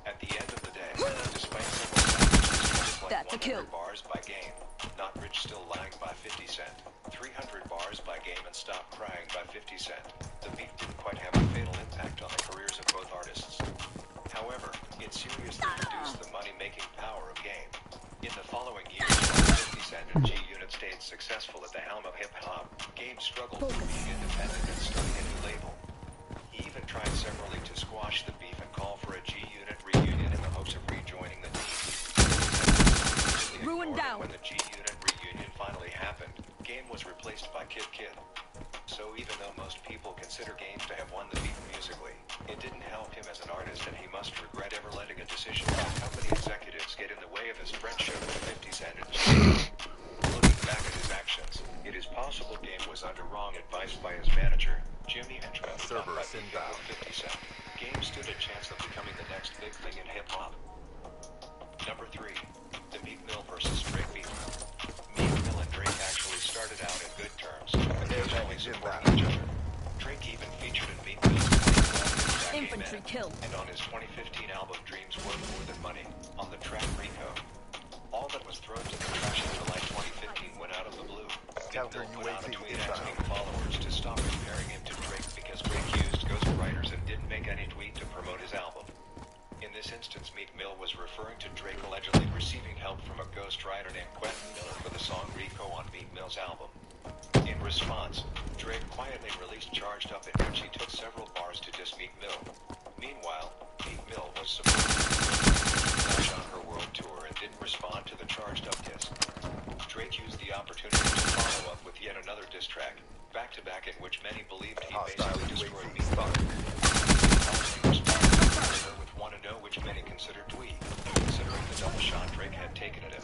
At the end of the day, despite several factors like 100 bars by Game, Not Rich Still Lying by 50 Cent, 300 bars by Game, and Stop Crying by 50 Cent, the beef didn't quite have a fatal impact on the careers of both artists. However, it seriously reduced the money-making power of Game. In the following years, while 50 Cent and G Unit stayed successful at the helm of hip-hop, Game struggled with being independent and starting a new label. He even tried severally to squash the beef and call for a G Unit reunion in the hopes of rejoining the team. Ruined down. When the G Unit reunion finally happened, Game was replaced by Kid Kid. So even though most people consider Game to have won the beef musically, it didn't help him as an artist, and he must regret ever letting a decision by company executives get in the way of his friendship with 50 Cent and G. Looking back at his actions, it is possible Game was under wrong advice by his manager, Jimmy Henchman, on by beefing with 50 Cent. Game stood a chance of becoming the next big thing in hip-hop. Number 3. The Meek Mill versus Drake beef. Meek Mill and Drake actually started out in good terms, occasionally supporting each other. Drake even featured in Meek Mill's 2012 track Infantry kill. And on his 2015 album Dreams Worth More Than Money, on the track Rico. All that was thrown to the trash in July 2015 went out of the blue. Meek Mill put out a tweet asking followers to stop comparing him to Drake because Drake used ghostwriters and didn't make any tweet to promote his album. In this instance, Meek Mill was referring to Drake allegedly receiving help from a ghostwriter named Quentin Miller for the song Rico on Meek Mill's album. In response, Drake quietly released Charged Up, in which he took several bars to diss Meek Mill. Meanwhile, Meek Mill was supporting Nicki on her world tour and didn't respond to the Charged Up diss. Drake used the opportunity to follow up with yet another diss track, back-to-back, in which many believed he basically destroyed Meek Mill. With Wanna Know, which many considered twee, considering the double shot Drake had taken at him.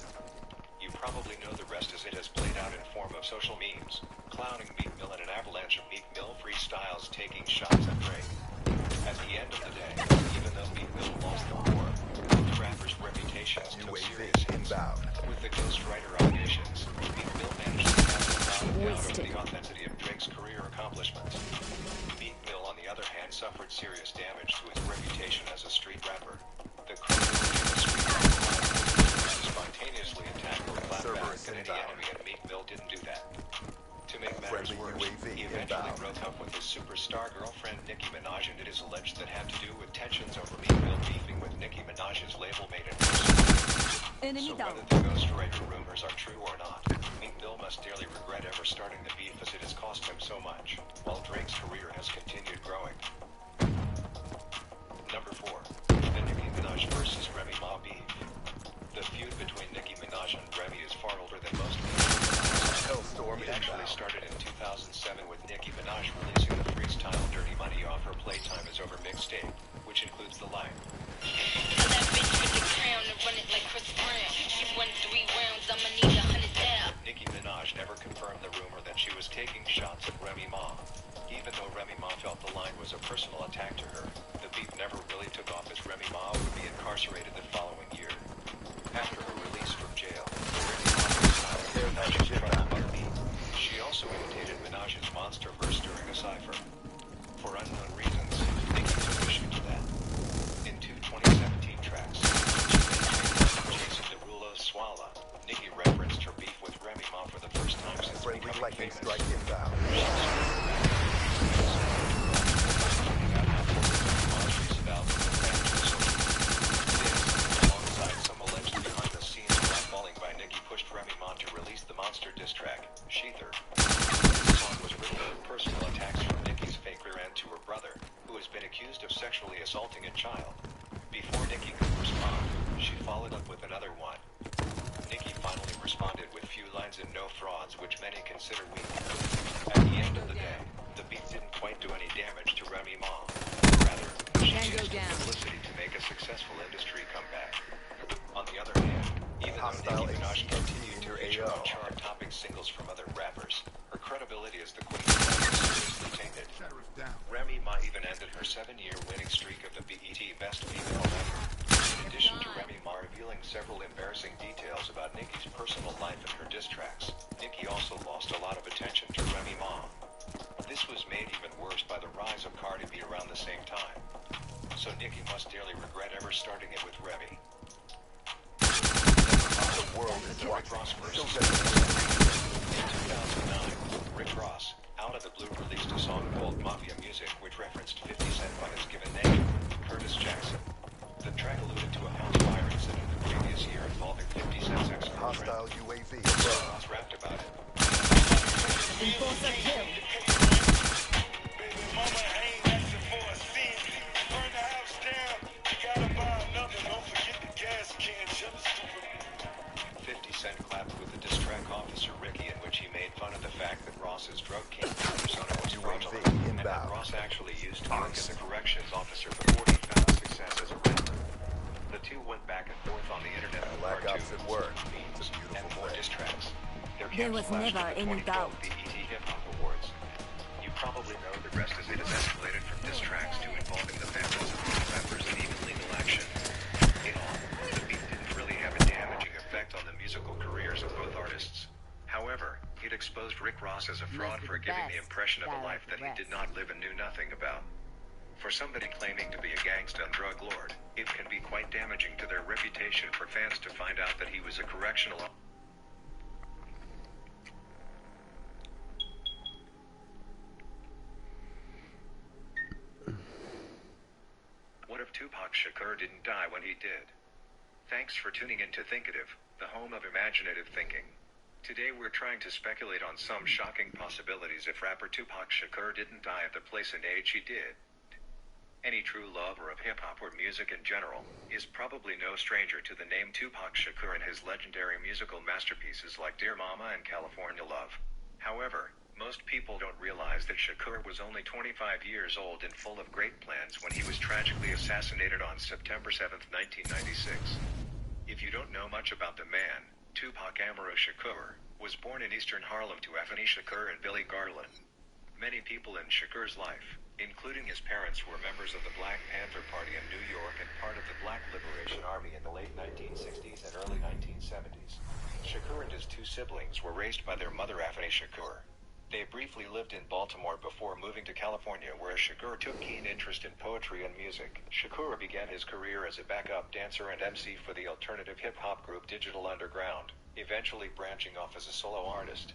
You probably know the rest, as it has played out in form of social memes, clowning Meek Mill and an avalanche of Meek Mill freestyles taking shots at Drake. At the end of the day, even though Meek Mill lost the war, both rappers' reputations took serious hits. With the ghostwriter allegations, Meek Mill managed to cast a cloud of doubt over the authenticity of Drake's career accomplishments. Meek Mill, on the other hand, suffered serious damage to his reputation as a street rapper. The credibility of a street rapper spontaneously attacked or clap back at any enemy, and Meek Mill didn't do that. To make matters worse, he eventually broke up with his superstar girlfriend Nicki Minaj, and it is alleged that had to do with tensions over Meek Mill beefing with Nicki Minaj's label mate and so whether the ghostwriter rumors are true or not, Meek Mill must dearly regret ever starting the beef, as it has cost him so much, while Drake's career has continued growing. Number 4. The Nicki Minaj versus Remy Ma beef. The feud between Nicki Minaj and Remy is far older than most people. It actually started in 2007 with Nicki Minaj releasing the freestyle Dirty Money off her Playtime Is Over mixtape, which includes the line. Tell that bitch with the crown and run it like Chris Brown. She won 3 rounds, I'ma need 100 down. Nicki Minaj never confirmed the rumor that she was taking shots at Remy Ma. Even though Remy Ma felt the line was a personal attack to her, the beef never really took off, as Remy Ma would be incarcerated the following year. After her release from jail, Remy Ma freestyled Minaj's Trouble But Me. She also imitated Minaj's monster verse during a cypher. For unknown reasons, Nicki took issue to that. In 2 2017 tracks, Jason Derulo's Swalla, Nicki referenced her beef with Remy Ma for the first time since becoming famous. Alongside been accused of sexually assaulting a child. Before Nikki could respond, she followed up with another one. Nikki finally responded with few lines and no frauds, which many consider weak. At the end of the day, the beat didn't quite do any damage to Remy Ma. Rather, she used the publicity to make a successful industry comeback. On the other hand, even though Nicki Minaj continued to feature on chart-topping singles from other rappers, her credibility as the queen of rap was seriously tainted. Remy Ma even ended her 7-year winning streak of the BET Best Female ever. In addition to Remy Ma revealing several embarrassing details about Nicki's personal life and her diss tracks, Nicki also lost a lot of attention to Remy Ma. This was made even worse by the rise of Cardi B around the same time. So Nicki must dearly regret ever starting it with Remy. The world is Rick Ross versus in 2009, Rick Ross, out of the blue, released a song called Mafia Music, which referenced 50 Cent by his given name, Curtis Jackson. The track alluded to a house fire incident the previous year involving 50 Cent's ex-girlfriend. Hostile UAV. Ross rapped about it. Enforcer kill. Baby mama ain't asking for a cent. Burn the house down. You gotta buy another. Don't forget the gas can. Shut the stupid. 50 Cent clapped with the diss track Officer Ricky, in which he made fun of the fact that Ross's drug king persona was fraudulent, and that Ross actually used to work as a corrections officer before he found success as a rapper. The two went back and forth on the internet with cartoons, memes, and more diss tracks. There was never any doubt. BET Hip Hop Awards. You probably know the rest as it has escalated from diss tracks to involving the families of these rappers and even legal action. In all, the beat didn't really have a damaging effect on the musical careers of both artists. However, it exposed Rick Ross as a fraud for giving the impression of a life that he did not live and knew nothing about. For somebody claiming to be a gangsta and drug lord, it can be quite damaging to their reputation for fans to find out that he was a correctional officer. What if Tupac Shakur didn't die when he did? Thanks for tuning in to Thinkative, the home of imaginative thinking. Today we're trying to speculate on some shocking possibilities if rapper Tupac Shakur didn't die at the place and age he did. Any true lover of hip-hop or music in general is probably no stranger to the name Tupac Shakur and his legendary musical masterpieces like Dear Mama and California Love. However, most people don't realize that Shakur was only 25 years old and full of great plans when he was tragically assassinated on September 7, 1996. If you don't know much about the man, Tupac Amaru Shakur was born in eastern Harlem to Afeni Shakur and Billy Garland. Many people in Shakur's life, including his parents, were members of the Black Panther Party in New York and part of the Black Liberation Army in the late 1960s and early 1970s. Shakur and his two siblings were raised by their mother Afeni Shakur. They briefly lived in Baltimore before moving to California, where Shakur took keen interest in poetry and music. Shakur began his career as a backup dancer and MC for the alternative hip-hop group Digital Underground, eventually branching off as a solo artist.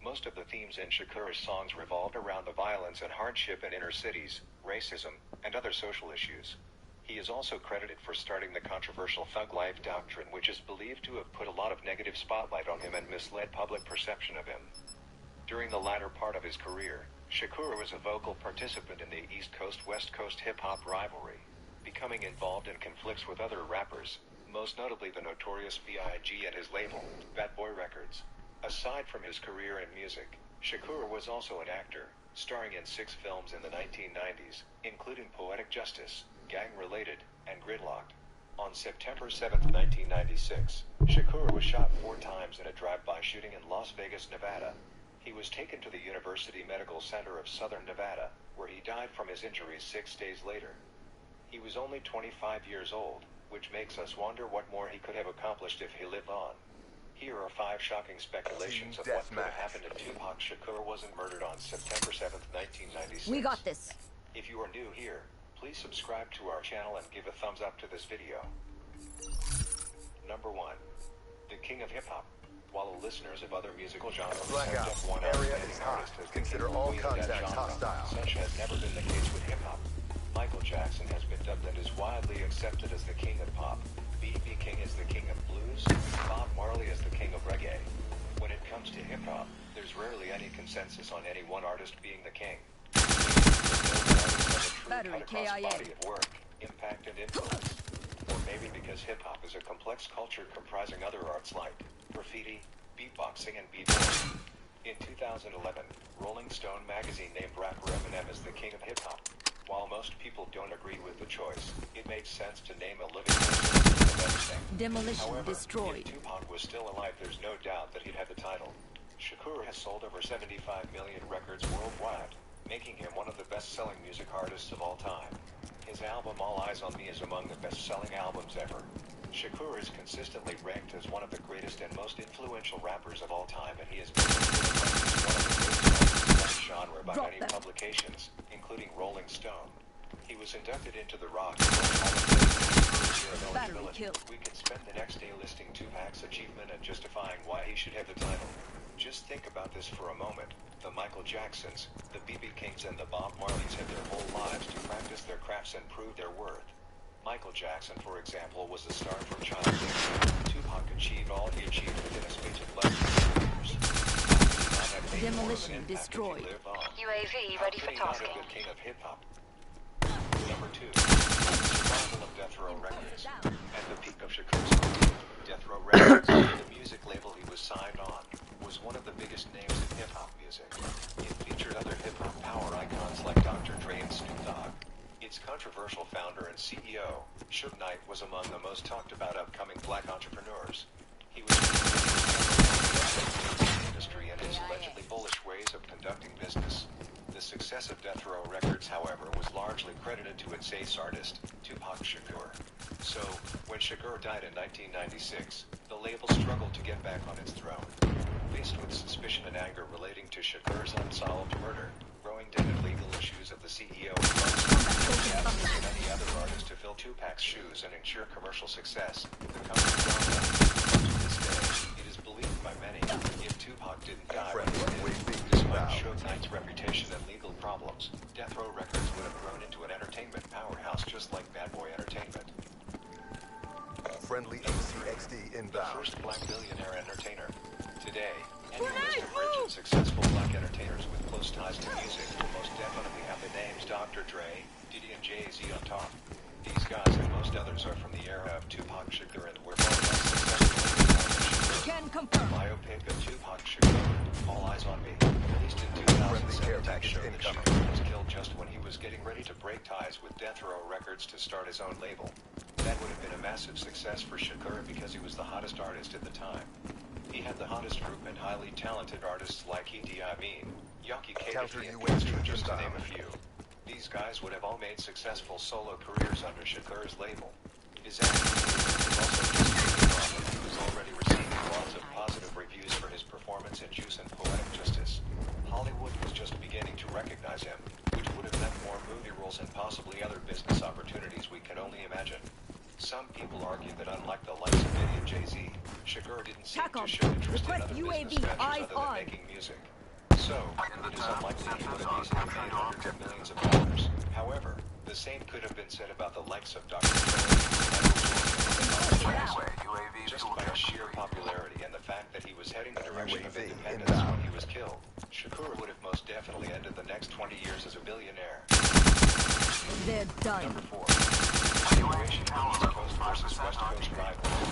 Most of the themes in Shakur's songs revolved around the violence and hardship in inner cities, racism, and other social issues. He is also credited for starting the controversial Thug Life doctrine, which is believed to have put a lot of negative spotlight on him and misled public perception of him. During the latter part of his career, Shakur was a vocal participant in the East Coast-West Coast hip-hop rivalry, becoming involved in conflicts with other rappers, most notably the Notorious B.I.G. and his label, Bad Boy Records. Aside from his career in music, Shakur was also an actor, starring in 6 films in the 1990s, including Poetic Justice, Gang Related, and Gridlocked. On September 7, 1996, Shakur was shot 4 times in a drive-by shooting in Las Vegas, Nevada. He was taken to the University Medical Center of Southern Nevada, where he died from his injuries 6 days later. He was only 25 years old, which makes us wonder what more he could have accomplished if he lived on. Here are 5 shocking speculations of what could have happened if Tupac Shakur wasn't murdered on September 7, 1996. We got this. If you are new here, please subscribe to our channel and give a thumbs up to this video. Number 1. The King of Hip-Hop. While the listeners of other musical genres have just one outstanding artist as the king of that genre, such has never been the case with hip-hop. Michael Jackson has been dubbed and is widely accepted as the king of pop. B.B. King is the king of blues. Bob Marley is the king of reggae. When it comes to hip-hop, there's rarely any consensus on any one artist being the king. There's no one artist has a true cut across body of work, impact, and influence. Or maybe because hip-hop is a complex culture comprising other arts like graffiti, beatboxing, and b-boying. In 2011, Rolling Stone magazine named rapper Eminem as the king of hip-hop. While most people don't agree with the choice, it makes sense to name a living person the king of everything. Demolition However, destroyed. if Tupac was still alive, there's no doubt that he'd have the title. Shakur has sold over 75 million records worldwide, making him one of the best-selling music artists of all time. His album All Eyes on Me is among the best-selling albums ever. Shakur is consistently ranked as one of the greatest and most influential rappers of all time, and he has been ranked as one of the greatest rappers in that genre by many publications, including Rolling Stone. He was inducted into the Rock and Roll Hall of Fame in his first year of eligibility. We could spend the next day listing Tupac's achievement and justifying why he should have the title. Just think about this for a moment. The Michael Jacksons, the B.B. Kings, and the Bob Marleys had their whole lives to practice their crafts and prove their worth. Michael Jackson, for example, was a star from childhood. Tupac achieved all he achieved within a space of less than 2 years. Demolition destroyed. UAV ready for tasking. Not a good king of hip-hop. Number 2, survival of Death Row Records. At the peak of Shakur's career, Death Row Records, the music label he was signed on, was one of the biggest names in hip-hop music. It featured other hip-hop power icons like Dr. Dre and Snoop Dogg. Its controversial founder and CEO, Suge Knight, was among the most talked about upcoming black entrepreneurs. He was in the industry and his allegedly bullish ways of conducting business. The success of Death Row Records, however, was largely credited to its ace artist, Tupac Shakur. So, when Shakur died in 1996, the label struggled to get back on its throne. Faced with suspicion and anger relating to Shakur's unsolved murder, growing debt and legal issues of the CEO and many other artists to fill Tupac's shoes and ensure commercial success, the company wound up. To this day, it is believed by many, if Tupac didn't die when he did, despite Suge Knight's reputation and legal problems, Death Row Records would have grown into an entertainment powerhouse just like Bad Boy Entertainment. Friendly ACXD inbound. The first black billionaire entertainer. Today, any list of rich and successful black entertainers with close ties to music will most definitely have the names Dr. Dre, Diddy, and Jay-Z on top. These guys and most others are from the era of Tupac Shakur and were far less successful than Shakur. Biopic of Tupac Shakur, All Eyes on Me, released in 2017, showed that Shakur was killed just when he was getting ready to break ties with Death Row Records to start his own label. That would have been a massive success for Shakur because he was the hottest artist at the time. He had the hottest group and highly talented artists like Idi Amin, Yaki Kadafi, and Castro, just to name a few. These guys would have all made successful solo careers under Shakur's label. His acting was also just taking off, and he was already receiving lots of positive reviews for his performance in Juice and Poetic Justice. Hollywood was just beginning to recognize him, which would have meant more movie roles and possibly other business opportunities we can only imagine. Some people argue that unlike the likes of Diddy and Jay-Z, Shakur didn't seem to show interest in other business ventures other than making music. So, it is unlikely he would have easily made hundreds of millions of dollars. However, the same could have been said about the likes of Dr. Dre, just by his sheer popularity and the fact that he was heading the direction of independence when he was killed. Shakur would have most definitely ended the next 20 years as a billionaire. They're done. Number 4. Situation East Coast versus West Coast rivals.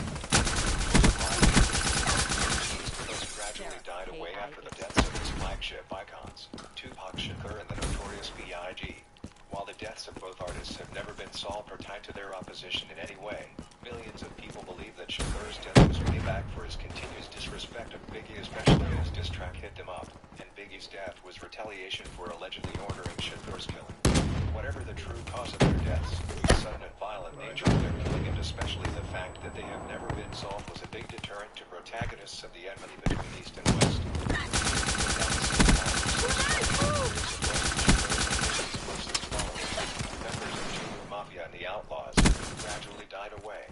East Coast gradually died away after the deaths of its flagship icons, Tupac Shakur and the notorious B.I.G. While the deaths of both artists have never been solved or tied to their opposition in any way, millions of people believe that Shakur's death was payback for his continuous disrespect of Biggie, especially as diss track Hit Them Up, and Biggie's death was retaliation for allegedly ordering Shakur's killing. Whatever the true cause of their deaths, the sudden and violent nature of their killing, and especially the fact that they have never been solved, was a big deterrent to protagonists of the enmity between East and West. Members of Junior Mafia and the Outlaws gradually died away.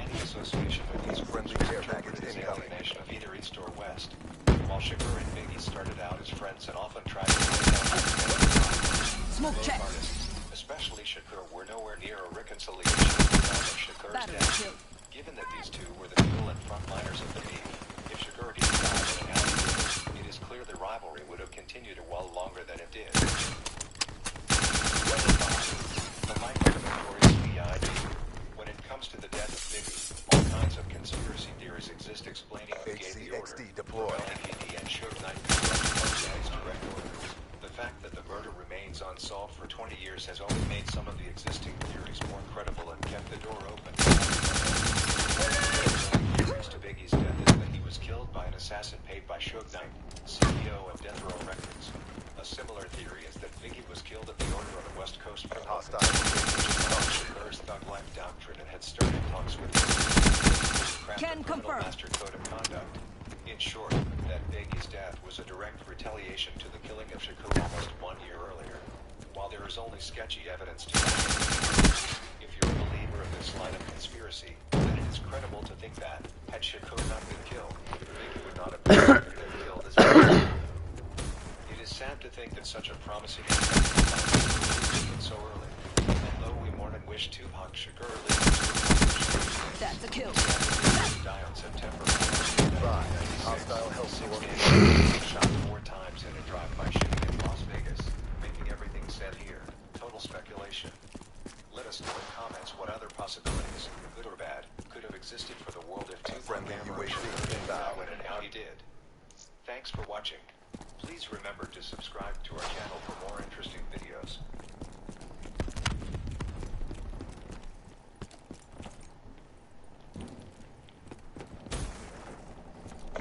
Any association with these groups was interpreted as alienation of either East or West. While Shakur and Biggie started out as friends and often tried to lay down smoke check. Artists, especially Shakur, were nowhere near a reconciliation at the time of Shakur's death. Given that these two were the fuel and frontliners of the beef, if Shakur didn't die in an alley, it is clear the rivalry would have continued a while longer than it did. Number 5. the years has only made some of the existing theories more credible and kept the door open. Theories to Biggie's death is that he was killed by an assassin paid by Suge Knight, CEO of Death Row Records. A similar theory is that Biggie was killed at the order of the West Coast for hostile Shakur's thug life doctrine and had started talks with Can confirm. Master Code of Conduct. In short, that Biggie's death was a direct retaliation to the killing of Shakur almost 1 year earlier. While there is only sketchy evidence to back it, if you're a believer of this line of conspiracy, then it is credible to think that, had Shakur not been killed, Biggie would not have been killed as well. It is sad to think that such a promising was so early. And though we mourn and wish Tupac Shakur lived, that's a kill. Die on September 5. Hostile health storm. Shot 4 times in a drive-by shooting in Las Vegas, making everything said here total speculation. Let us know in comments what other possibilities, good or bad, could have existed for the world if Tupac went and how he did. Thanks for watching. Please remember to subscribe to our channel for more interesting videos.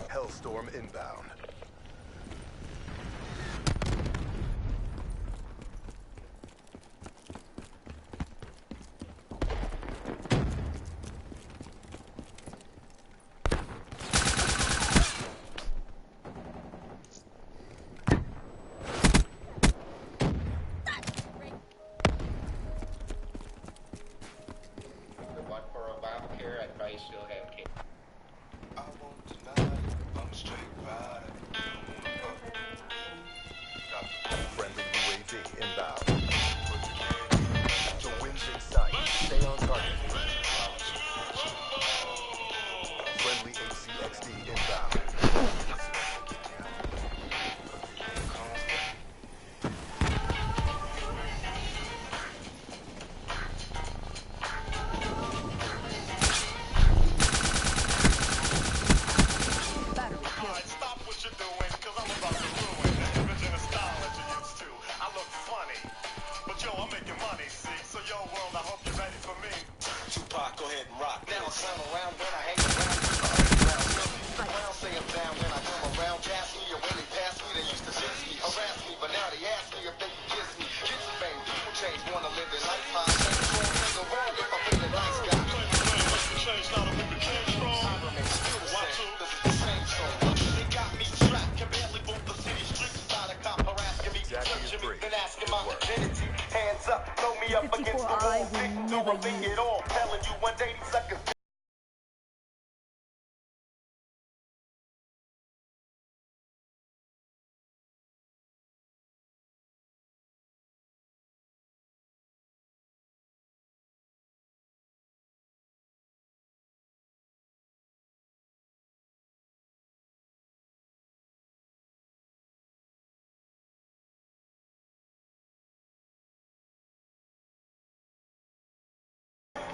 Hellstorm inbound. Friendly UAV inbound. The wind's in sight. Stay on target. Friendly ACXD inbound. Alright, stop what you're doing, cause I'm about to ruin the image and the style that you used to. I look funny, but yo, I'm making money, see? So yo, world, I hope you're ready for me. Tupac, go ahead and rock. Now I clown around when I hang around with the underground. Around, say I'm down when I come around. Gas me or when they pass me, they used to diss me, harass me, but now they ask me if they can kiss me. Get some fame, people change, wanna live their life high. Same strong nigga wrong if I feel a nice guy. Change, not a who became strong. I remain still the same, this is the same song. They got me trapped, can barely move the city streets without a cop harassing me, touching me, then asking my identity. Hands up, throw me up against the wall, didn't do a thing at all. Telling you one day these suckers.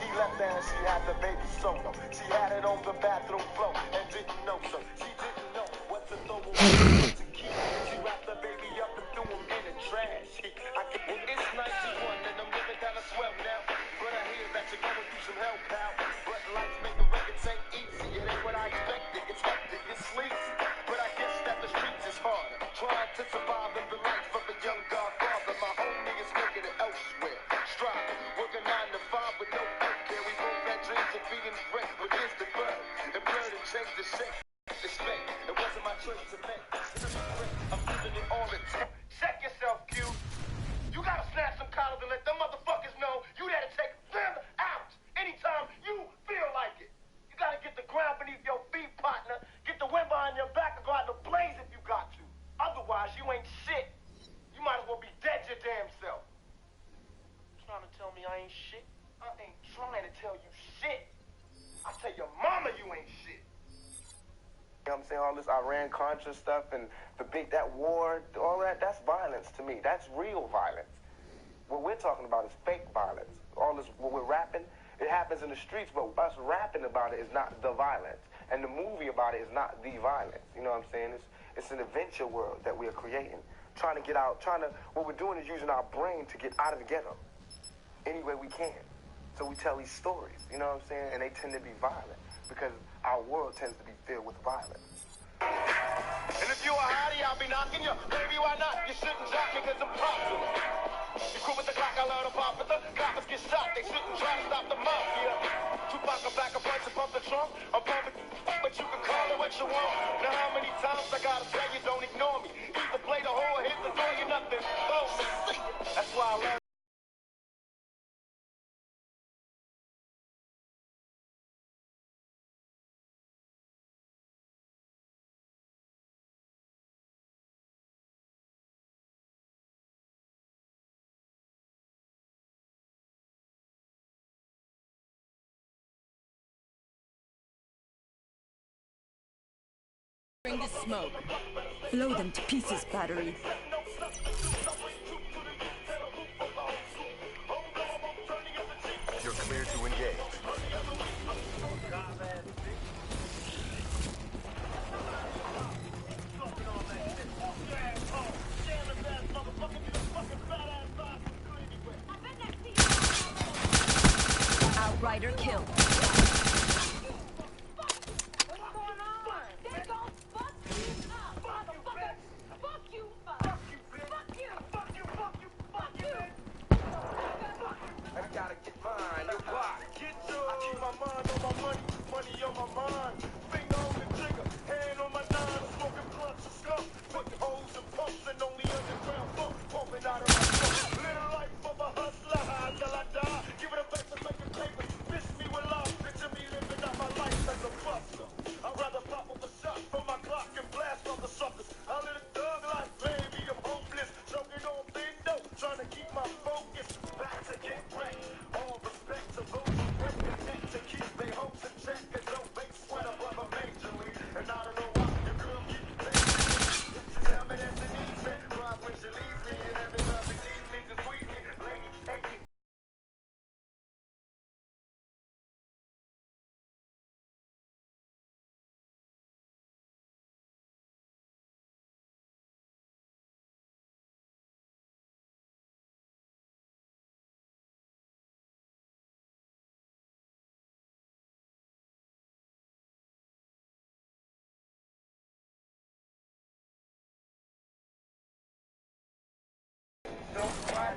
He left there and she had the baby solo. She had it on the bathroom floor and didn't know so. She didn't know what to throw away to keep. She wrapped the baby up and threw him in the trash. It's 91 and I'm living kind of swell now. But I hear that you're going through some hell, pal. But life's making records ain't easy. It ain't what I expected. It's hectic, it's sleazy. But I guess that the streets is harder. Trying to survive in the life of a young godfather. My homie is making it elsewhere. Striving, working 9 to 5 with no healthcare. We both had dreams of being great, but here's the bird. And blurred and changed the shape. It's fake. It wasn't my choice to make. I'm giving it all it takes. Check yourself, Q. You gotta snatch some collars and let them motherfuckers know you there to take them out anytime you feel like it. You gotta get the ground beneath your feet, partner. Get the wind behind your back and go out to blaze if you got to. Otherwise, you ain't shit. You might as well be dead your damn self. Trying to tell me I ain't shit? I ain't trying to tell you shit. I tell your mama you ain't shit. You know what I'm saying? All this Iran-Contra stuff and that war, all that's violence to me. That's real violence. What we're talking about is fake violence. All this, what we're rapping, it happens in the streets, but us rapping about it is not the violence. And the movie about it is not the violence. You know what I'm saying? It's an adventure world that we are creating. trying to get out, what we're doing is using our brain to get out of the ghetto any way we can. So we tell these stories, you know what I'm saying? And they tend to be violent because our world tends to be filled with violence. And if you a hottie, I'll be knocking you. Baby, why not? You shouldn't drop me because I'm popular. You crew with the clock, I love to pop with the coppers get shot. They shouldn't try to stop the mafia. Tupac, a black, a bunch of pump the trunk. I'm pumping, but you can call it what you want. Now how many times I gotta tell you, don't ignore me. Either play the whole or hit the door, you're nothing. Oh, that's why I love. Bring the smoke. Blow them to pieces, battery. You're clear to engage. Outrider kill.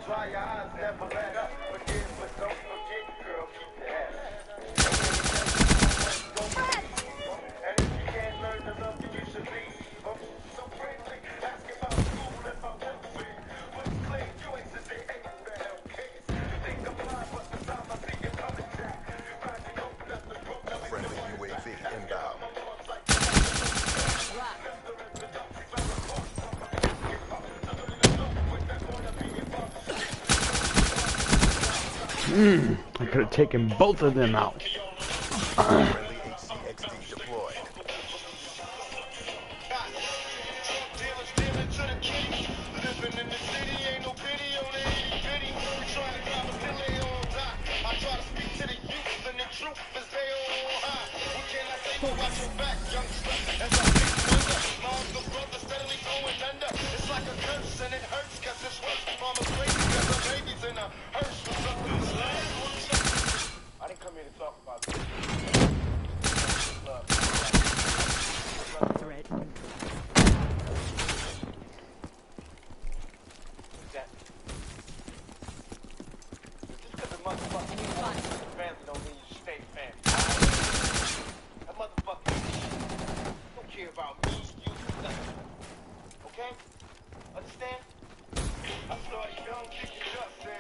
Dry your eyes, never let up. Forget, but don't forget, girl, keep your ass. And if you can't learn to love you, you should leave. So frankly, ask about school if I won't be. What's clear, you ain't since they ain't bad, okay? You think I'm blind, but the time I see you coming, Jack. Rising open up the book, Friendly UAV inbound. I could have taken both of them out. Friendly HCXD deployed. Living in the city, ain't no pity on the itty bitty. We try to grab us till they all die. I try to speak to the youth and the truth is they all high. What can I say? Go watch your back, youngster. As I think under, moms and brothers steadily going under. It's like a curse and it hurts cause it's worse. Mama's crazy cause her baby's in a hearse with something that's last. I didn't come here to talk about this. Threaten. Family don't mean you stay family. That motherfucker don't care about me, you, nothing. Okay? Understand? I started young, kicking guts, man.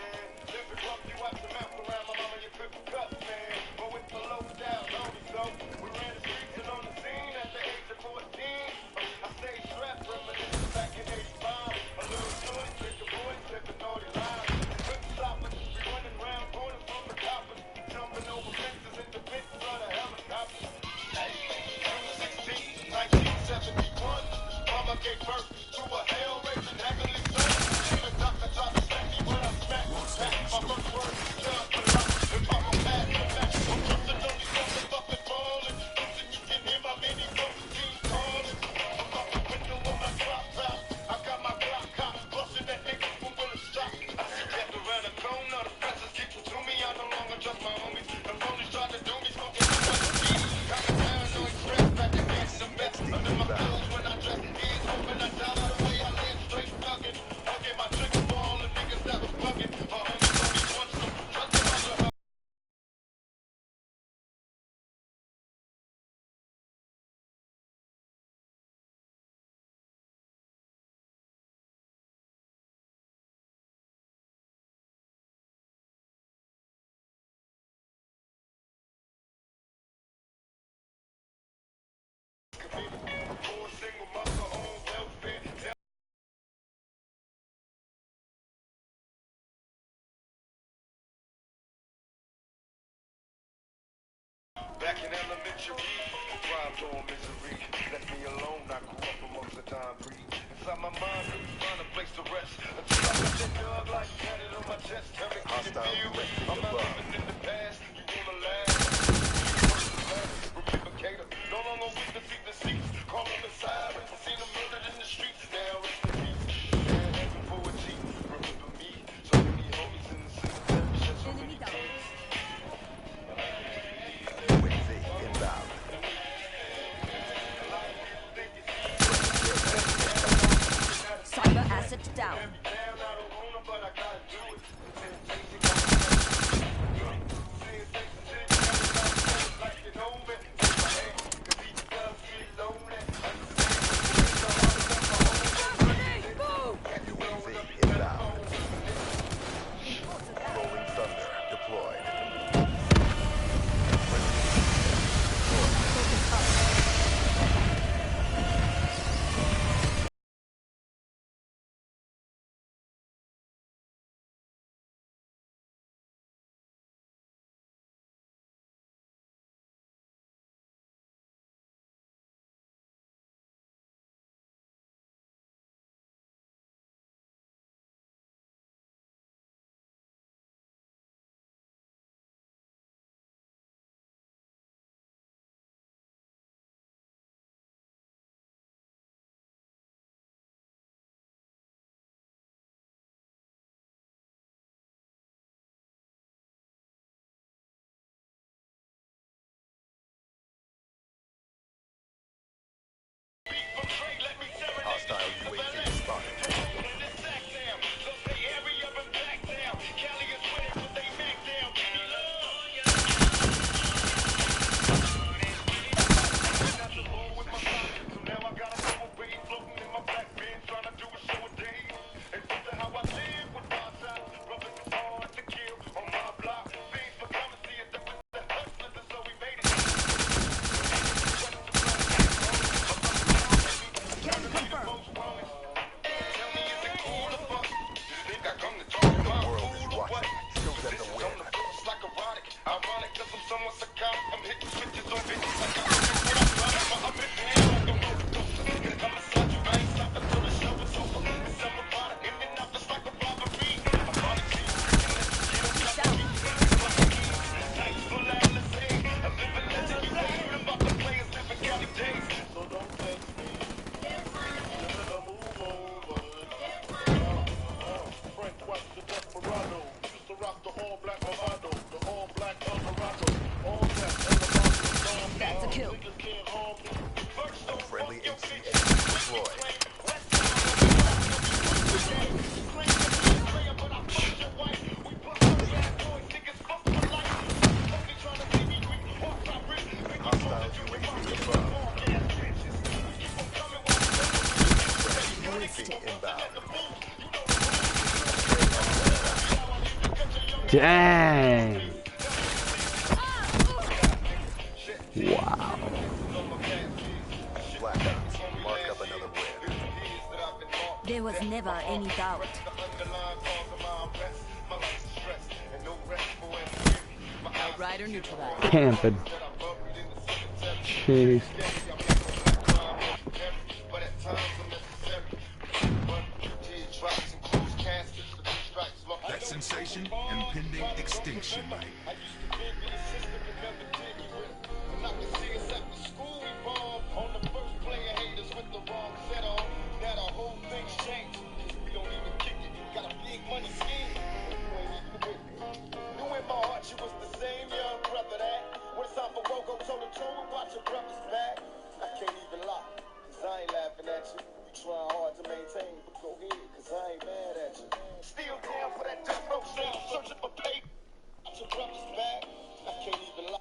Living rough, you watch the mouth around my mama, you cripple guts, man. But with the low down, lonely, so we ran the streets and on the scene at the age of 14. I stayed strapped, reminiscing back in 85. A little shorty, drinking boys, living naughty lives. Couldn't stop us, we running round corners from the coppers. Jumping over fences in the pits of the helicopter. 16, 1971, mama gave birth to a hell-raising heavenly son. Even Dr. Johnson said he was Back in elementary, thrived on misery. Left me alone, I grew up amongst the dying breed. Inside my mind, couldn't find a place to rest. Until I got that dog like tatted on my chest. Tell me, can you feel it? I'm not living in the past. You wanna laugh? Remember Cater, no longer with the deep deceits. Call them the sirens, seen them murdered in the streets. Now it's the peace. And heaven for a G. Remember me? So many homies in the cemetery. Shed so many tears. UAV inbound. Cyber asset down. Rolling Thunder deployed. Hostile UAV spotted. That's a kill. Friendly HCX deployed. Hostile UAV above. UAV inbound. Dang. Wow. Black Ops. Mark up another win. There was never any doubt. Outrider neutralized. Camping. Jeez. That sensation, impending extinction. Still down for that death row sound, searching for pay. Your brother's back. I can't even lie.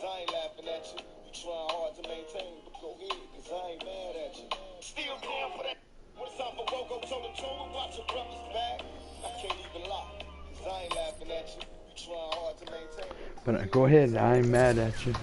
I ain't laughing at you. You trying hard to maintain, but go ahead, cause I ain't mad at you. Still down for that. What's time for Wogo, told the troll and watch your brothers back. I can't even lie, cause I ain't laughing at you. You trying hard to maintain. But go ahead, I'm mad at you.